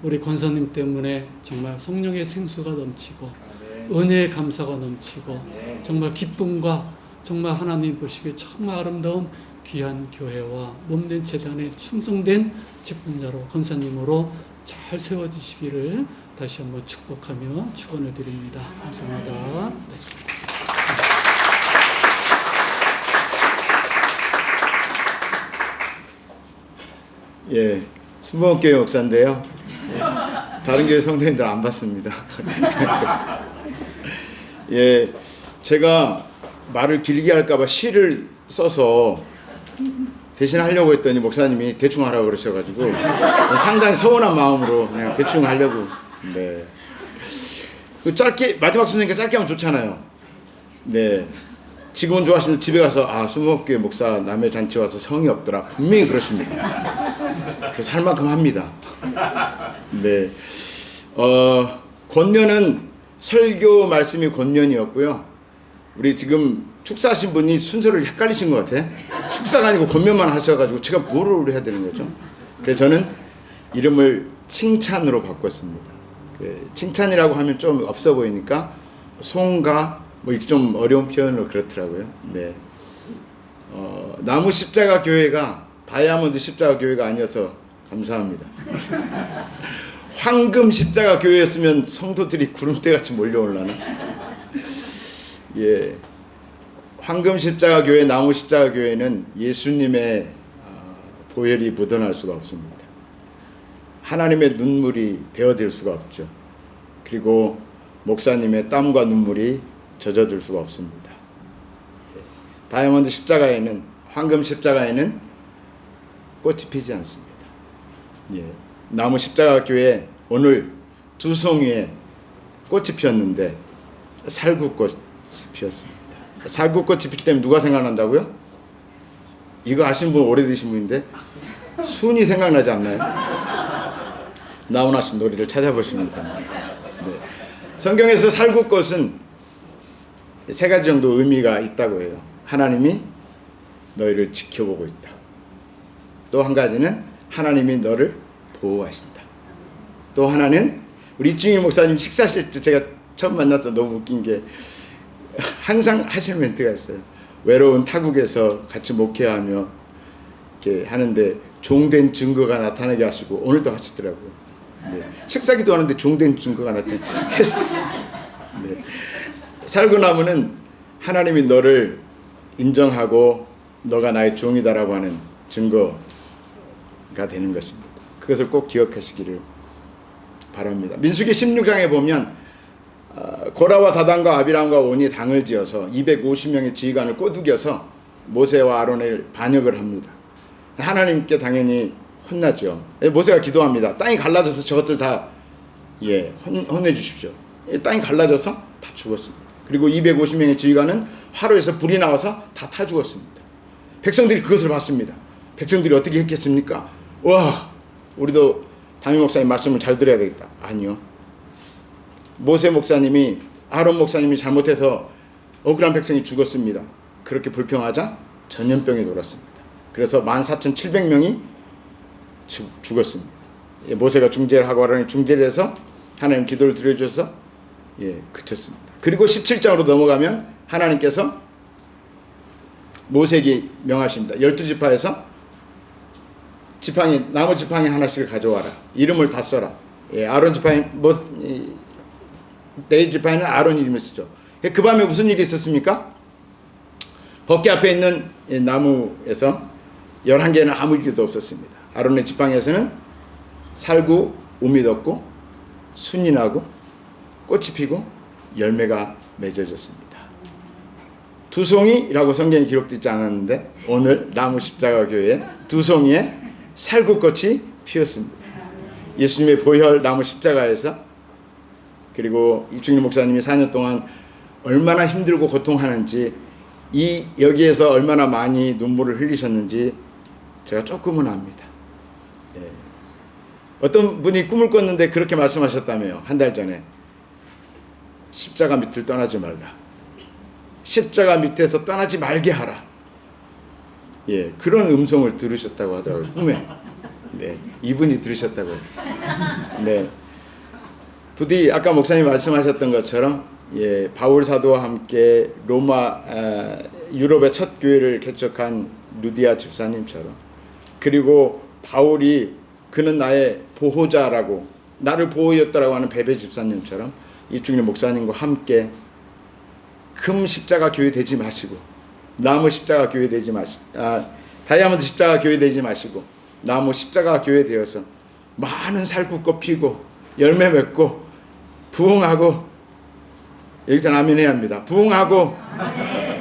우리 권사님 때문에 정말 성령의 생수가 넘치고 은혜의 감사가 넘치고 정말 기쁨과 정말 하나님 보시기에 정말 아름다운 귀한 교회와 몸된 재단에 충성된 직분자로 권사님으로 잘 세워지시기를 다시 한번 축복하며 축원을 드립니다. 감사합니다. 예, 수목교회 목사인데요. 다른 교회 성도님들 안 봤습니다. 예, 제가 말을 길게 할까봐 시를 써서 대신 하려고 했더니 목사님이 대충 하라고 그러셔가지고 상당히 서운한 마음으로 그냥 대충 하려고. 네. 그 짧게 마지막 순서니까 짧게 하면 좋잖아요. 네. 지금은 좋아하시는데 집에 가서 수목교회 목사 남의 잔치 와서 성의 없더라 분명히 그러십니다. 그래서 할 만큼 합니다. 네. 권면은 설교 말씀이 권면이었고요. 우리 지금 축사하신 분이 순서를 헷갈리신 것 같아. 축사가 아니고 권면만 하셔가지고 제가 뭐를 해야 되는 거죠? 그래서 저는 이름을 칭찬으로 바꿨습니다. 칭찬이라고 하면 좀 없어 보이니까 송가 뭐 이렇게 좀 어려운 표현으로 그렇더라고요. 네. 나무 십자가 교회가 다이아몬드 십자가 교회가 아니어서 감사합니다. 황금 십자가 교회였으면 성도들이 구름대같이 몰려올라나. 예. 황금 십자가 교회, 나무 십자가 교회는 예수님의 보혈이 묻어날 수가 없습니다. 하나님의 눈물이 베어질 수가 없죠. 그리고 목사님의 땀과 눈물이 젖어들 수가 없습니다. 다이아몬드 십자가에는, 황금 십자가에는 꽃이 피지 않습니다. 예. 나무 십자가 교회 오늘 두 송이에 꽃이 피었는데 살구꽃이 피었습니다. 살구꽃이 필 때면 누가 생각난다고요? 이거 아신 분 오래되신 분인데 순이 생각나지 않나요? 나훈아 씨 노래를 찾아보시면 됩니다. 네. 성경에서 살구꽃은 세 가지 정도 의미가 있다고 해요. 하나님이 너희를 지켜보고 있다. 또 한 가지는 하나님이 너를 보호하신다. 또 하나는 우리 이중희 목사님 식사하실 때 제가 처음 만나서 너무 웃긴 게 항상 하시는 멘트가 있어요. 외로운 타국에서 같이 목회하며 이렇게 하는데 종된 증거가 나타나게 하시고 오늘도 하시더라고요. 네. 식사기도 하는데 종된 증거가 나타나게. 그래서 네. 살구나무는 하나님이 너를 인정하고 너가 나의 종이다라고 하는 증거가 되는 것입니다. 그것을 꼭 기억하시기를 바랍니다. 민수기 16장에 보면 고라와 다단과 아비람과 온이 당을 지어서 250명의 지휘관을 꼬드겨서 모세와 아론을 반역을 합니다. 하나님께 당연히 혼나죠. 모세가 기도합니다. 땅이 갈라져서 저것들 다 혼내주십시오. 땅이 갈라져서 다 죽었습니다. 그리고 250명의 지휘관은 화로에서 불이 나와서 다 타 죽었습니다. 백성들이 그것을 봤습니다. 백성들이 어떻게 했겠습니까? 와, 우리도 담임 목사님 말씀을 잘 들어야 되겠다. 아니요. 모세 목사님이, 아론 목사님이 잘못해서 억울한 백성이 죽었습니다. 그렇게 불평하자 전염병이 돌았습니다. 그래서 14,700명이 죽었습니다. 모세가 중재를 하고 아론이 중재를 해서 하나님 기도를 드려주셔서 그쳤습니다. 그리고 17장으로 넘어가면 하나님께서 모세에게 명하십니다. 12지파에서 지팡이, 나무 지팡이 하나씩을 가져와라. 이름을 다 써라. 아론 지팡이, 레위 지팡이는 아론 이름을 쓰죠. 그 밤에 무슨 일이 있었습니까? 법궤 앞에 있는 나무에서 11개는 아무 일도 없었습니다. 아론의 지팡이에서는 살구 우미 돋고 순이 나고 꽃이 피고 열매가 맺어졌습니다. 두 송이라고 성경에 기록되어 있지 않았는데 오늘 나무 십자가 교회에 두 송이에 살구꽃이 피었습니다. 예수님의 보혈 나무 십자가에서, 그리고 이충일 목사님이 4년 동안 얼마나 힘들고 고통하는지, 여기에서 얼마나 많이 눈물을 흘리셨는지 제가 조금은 압니다. 어떤 분이 꿈을 꿨는데 그렇게 말씀하셨다며요. 한 달 전에. 십자가 밑을 떠나지 말라. 십자가 밑에서 떠나지 말게 하라. 그런 음성을 들으셨다고 하더라고요. 꿈에. 네, 이분이 들으셨다고요. 네. 부디 아까 목사님 말씀하셨던 것처럼 바울 사도와 함께 유럽의 첫 교회를 개척한 루디아 집사님처럼, 그리고 바울이 그는 나의 보호자라고, 나를 보호였다라고 하는 베베 집사님처럼 이충일 목사님과 함께 금 십자가 교회 되지 마시고, 나무 십자가 교회 되지 마시고, 다이아몬드 십자가 교회 되지 마시고 나무 십자가 교회 되어서 많은 살구꽃 피고 열매 맺고 부흥하고, 여기서 아멘 해야 합니다. 부흥하고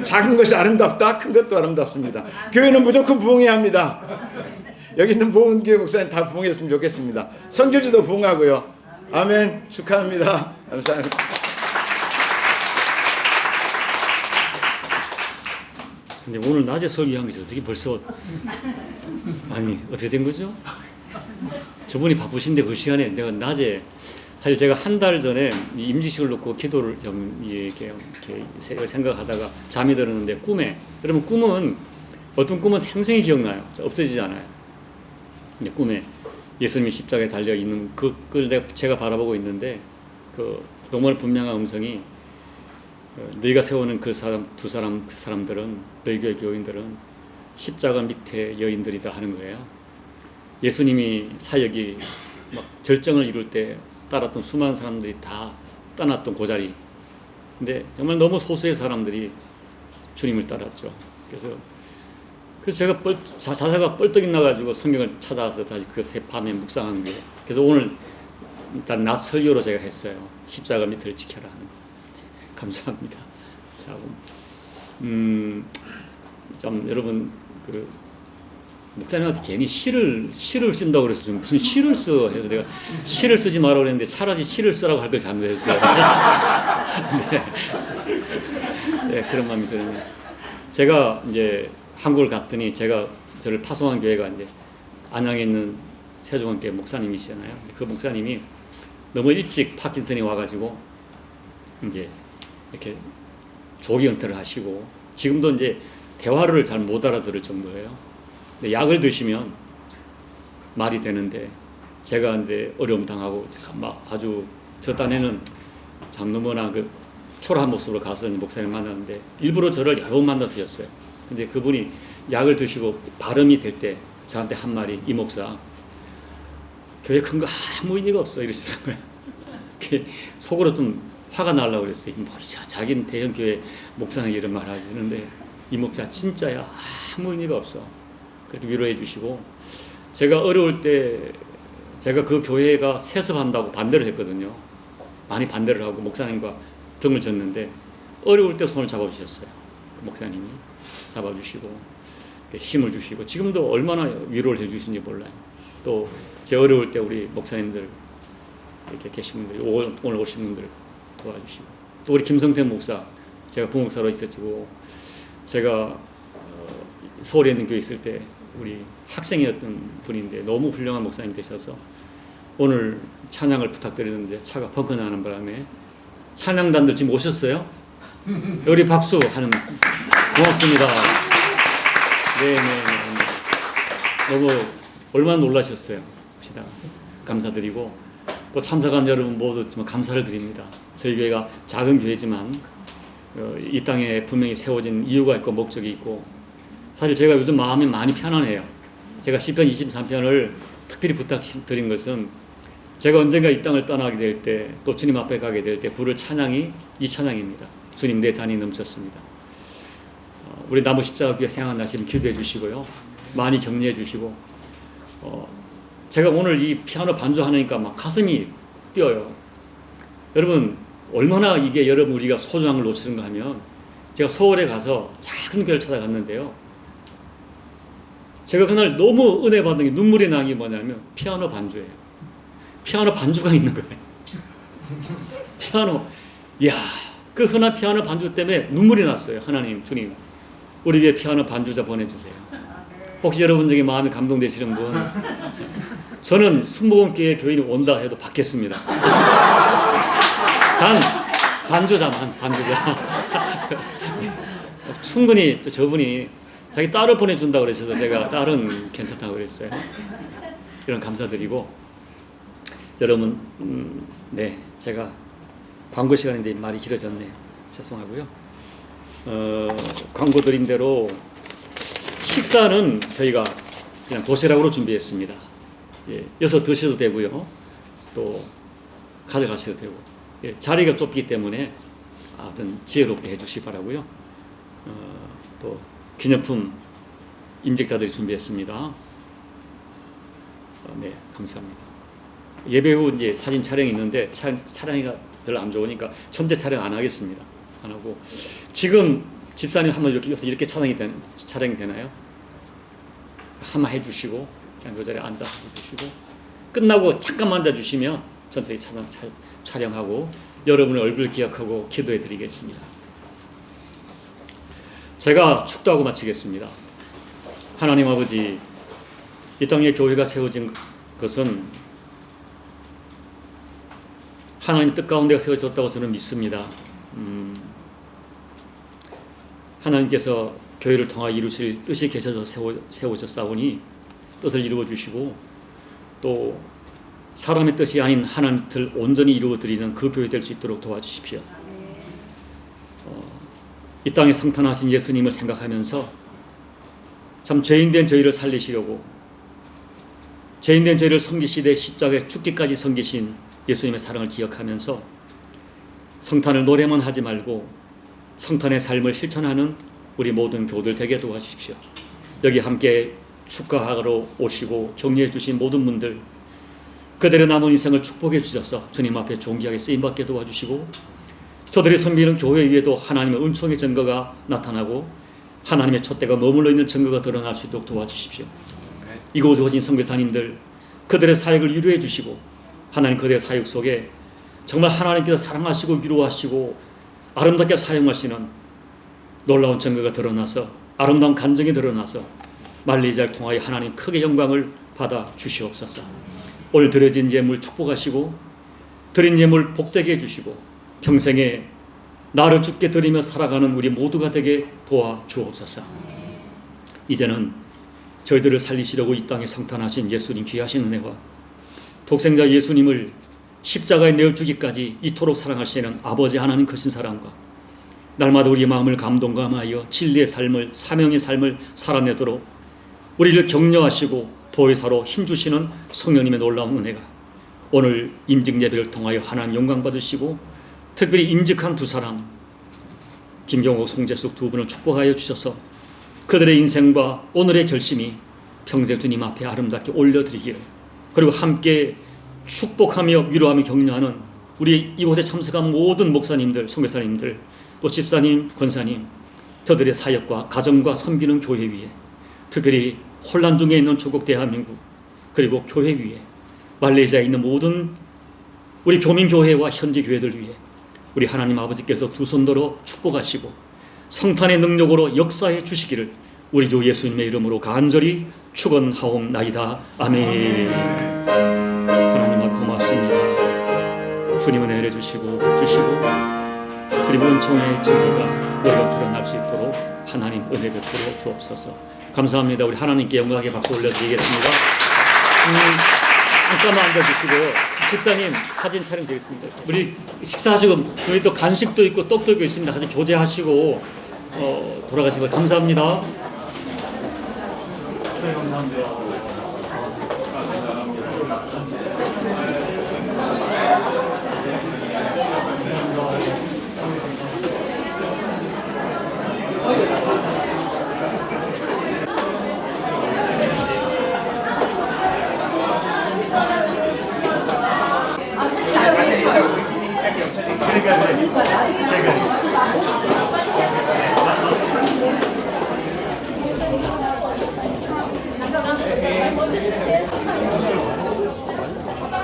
작은 것이 아름답다. 큰 것도 아름답습니다. 교회는 무조건 부흥해야 합니다. 여기 있는 보은교회 목사님 다 부흥했으면 좋겠습니다. 선교지도 부흥하고요. 아멘. 축하합니다. 감사합니다. 근데 오늘 낮에 설교한 것이 어떻게 벌써 아니 어떻게 된 거죠? 저분이 바쁘신데 그 시간에 내가 낮에 사실 제가 한 달 전에 임직식을 놓고 기도를 좀 이렇게 생각하다가 잠이 들었는데 꿈에 그러면 꿈은 어떤 꿈은 생생히 기억나요. 없어지지 않아요. 근데 꿈에 예수님이 십자가에 달려 있는 그걸 제가 바라보고 있는데 그 너무나 분명한 음성이 너희가 세우는 그 사람들은 너희 교회 교인들은 십자가 밑에 여인들이다 하는 거예요. 예수님이 사역이 막 절정을 이룰 때 따랐던 수많은 사람들이 다 떠났던 그 자리. 근데 정말 너무 소수의 사람들이 주님을 따랐죠. 그래서 제가 자다가 뻘떡이 나가지고 성경을 찾아와서 다시 그 밤에 묵상한 거예요. 그래서 오늘 일단 낮 설교로 제가 했어요. 십자가 밑을 지켜라 하는 거. 감사합니다. 좀 여러분 그 목사님한테 괜히 시를 쓴다고 그래서 좀 무슨 시를 써 해서 내가 시를 쓰지 말라고 그랬는데 차라리 시를 쓰라고 할 걸 잘못했어요. 네, 그런 마음이 드네요. 제가 이제 한국을 갔더니 저를 파송한 교회가 이제 안양에 있는 세종원교회 목사님이시잖아요. 그 목사님이 너무 일찍 파킨슨이 와가지고 이제 이렇게 조기 은퇴를 하시고 지금도 이제 대화를 잘 못 알아들을 정도예요. 근데 약을 드시면 말이 되는데 제가 이제 어려움 당하고 막 아주 저 딴에는 참 너무나 그 초라한 모습으로 가서 목사님 만났는데 일부러 저를 여러 번 만나 주셨어요. 근데 그분이 약을 드시고 발음이 될 때 저한테 한 말이 이 목사 교회 큰 거 아무 의미가 없어 이러시더라고요. 속으로 좀 화가 나려고 그랬어요. 뭐 자기는 대형 교회 목사는 이런 말 하지. 그런데 이 목사 진짜야 아무 의미가 없어. 그래도 위로해 주시고 제가 어려울 때 제가 그 교회가 세습한다고 반대를 했거든요. 많이 반대를 하고 목사님과 등을 졌는데 어려울 때 손을 잡아주셨어요. 그 목사님이 잡아주시고 힘을 주시고 지금도 얼마나 위로를 해주신지 몰라요. 또 제 어려울 때 우리 목사님들 이렇게 계신 분들 오늘 오신 분들 도와주시고 또 우리 김성태 목사 제가 부목사로 있었고 제가 서울에 있는 교회 있을 때 우리 학생이었던 분인데 너무 훌륭한 목사님 되셔서 오늘 찬양을 부탁드리는데 차가 펑크 나는 바람에 찬양단들 지금 오셨어요? 우리 박수 하는 고맙습니다. 네네 너무 얼마나 놀라셨어요. 감사드리고 또 참석한 여러분 모두 정말 감사를 드립니다. 저희 교회가 작은 교회지만 이 땅에 분명히 세워진 이유가 있고 목적이 있고 사실 제가 요즘 마음이 많이 편안해요. 제가 시편 23편을 특별히 부탁드린 것은 제가 언젠가 이 땅을 떠나게 될 때 또 주님 앞에 가게 될 때 부를 찬양이 이 찬양입니다. 주님 내 잔이 넘쳤습니다. 우리 나무 십자가 교회 생각나시면 기도해 주시고요. 많이 격려해 주시고 제가 오늘 이 피아노 반주하니까 막 가슴이 뛰어요. 여러분 얼마나 이게 여러분 우리가 소중한 걸 놓치는가 하면 제가 서울에 가서 작은 교회를 찾아갔는데요. 제가 그날 너무 은혜 받은 게 눈물이 나는 게 뭐냐면 피아노 반주예요. 피아노 반주가 있는 거예요. 피아노, 이야, 그 흔한 피아노 반주 때문에 눈물이 났어요. 하나님, 주님, 우리에게 피아노 반주자 보내주세요. 혹시 여러분 중에 마음이 감동되시는 분, 저는 순복음교회 교인이 온다 해도 받겠습니다. 단 반주자만, 반주자. 충분히 저분이 자기 딸을 보내준다고 그러셔서 제가 딸은 괜찮다고 그랬어요. 이런 감사드리고 여러분 네 제가 광고 시간인데 말이 길어졌네요. 죄송하고요. 광고 드린 대로 식사는 저희가 그냥 도시락으로 준비했습니다. 예, 여기서 드셔도 되고요. 또 가져가셔도 되고 예, 자리가 좁기 때문에 아무튼 지혜롭게 해주시기 바라고요. 또 기념품 임직자들이 준비했습니다. 네, 감사합니다. 예배 후 이제 사진 촬영이 있는데 촬영이 별로 안 좋으니까 전체 촬영 안 하겠습니다. 안 하고 지금 집사님 한번 이렇게 촬영이 되나요? 한번 해주시고 그냥 그 자리에 앉아 주시고 끝나고 잠깐만 앉아주시면 전체에 촬영하고 여러분의 얼굴 기억하고 기도해 드리겠습니다. 제가 축도하고 마치겠습니다. 하나님 아버지, 이 땅에 교회가 세워진 것은 하나님 뜻 가운데 세워졌다고 저는 믿습니다. 하나님께서 교회를 통하여 이루실 뜻이 계셔서 세워졌사오니 뜻을 이루어 주시고 또 사람의 뜻이 아닌 하나님 뜻을 온전히 이루어 드리는 그 교회 될 수 있도록 도와주십시오. 이 땅에 성탄하신 예수님을 생각하면서 참 죄인된 저희를 살리시려고 죄인된 저희를 섬기시되 십자가에 죽기까지 섬기신 예수님의 사랑을 기억하면서 성탄을 노래만 하지 말고 성탄의 삶을 실천하는 우리 모든 교우들 되게 도와주십시오. 여기 함께 축가하러 오시고 격려해 주신 모든 분들 그들의 남은 인생을 축복해 주셔서 주님 앞에 존귀하게 쓰임받게 도와주시고 저들이 섬기는 교회 위에도 하나님의 은총의 증거가 나타나고 하나님의 촛대가 머물러 있는 증거가 드러날 수 있도록 도와주십시오. 이곳에 오신 선교사님들 그들의 사역을 위로해 주시고 하나님 그들의 사역 속에 정말 하나님께서 사랑하시고 위로하시고 아름답게 사용하시는 놀라운 증거가 드러나서 아름다운 간증이 드러나서 말리자를 통하여 하나님 크게 영광을 받아 주시옵소서. 오늘 드려진 예물 축복하시고 드린 예물 복되게 해주시고 평생에 나를 주께 드리며 살아가는 우리 모두가 되게 도와주옵소서. 이제는 저희들을 살리시려고 이 땅에 성탄하신 예수님 귀하신 은혜와 독생자 예수님을 십자가에 내어주기까지 이토록 사랑하시는 아버지 하나님 크신 사랑과 날마다 우리의 마음을 감동감하여 진리의 삶을 사명의 삶을 살아내도록 우리를 격려하시고 보혜사로 힘주시는 성령님의 놀라운 은혜가 오늘 임직 예배를 통하여 하나님 영광 받으시고 특별히 임직한 두 사람 김경호, 송재숙 두 분을 축복하여 주셔서 그들의 인생과 오늘의 결심이 평생 주님 앞에 아름답게 올려드리기를 그리고 함께 축복하며 위로하며 격려하는 우리 이곳에 참석한 모든 목사님들, 선교사님들 또 집사님, 권사님 저들의 사역과 가정과 섬기는 교회 위에 특별히 혼란 중에 있는 조국 대한민국 그리고 교회 위에 말레이시아에 있는 모든 우리 교민교회와 현지 교회들 위해 우리 하나님 아버지께서 두 손 들어 축복하시고 성탄의 능력으로 역사해 주시기를 우리 주 예수님의 이름으로 간절히 축원하옵나이다. 아멘. 하나님 앞 고맙습니다. 주님은 은혜 주시고 주님 은총의 증거가 우리가 드러날 수 있도록 하나님 은혜 베풀어 주옵소서. 감사합니다. 우리 하나님께 영광의 박수 올려드리겠습니다. 잠깐만 앉아주시고 집사님 사진 촬영 되겠습니다. 우리 식사하시고 저희 또 간식도 있고 떡도 있습니다. 같이 교제하시고 돌아가시고 감사합니다. 네, 감사합니다.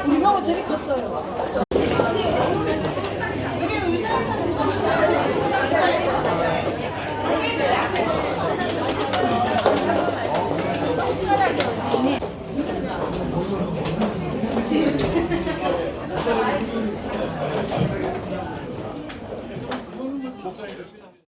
우리 형은 저리 컸어요.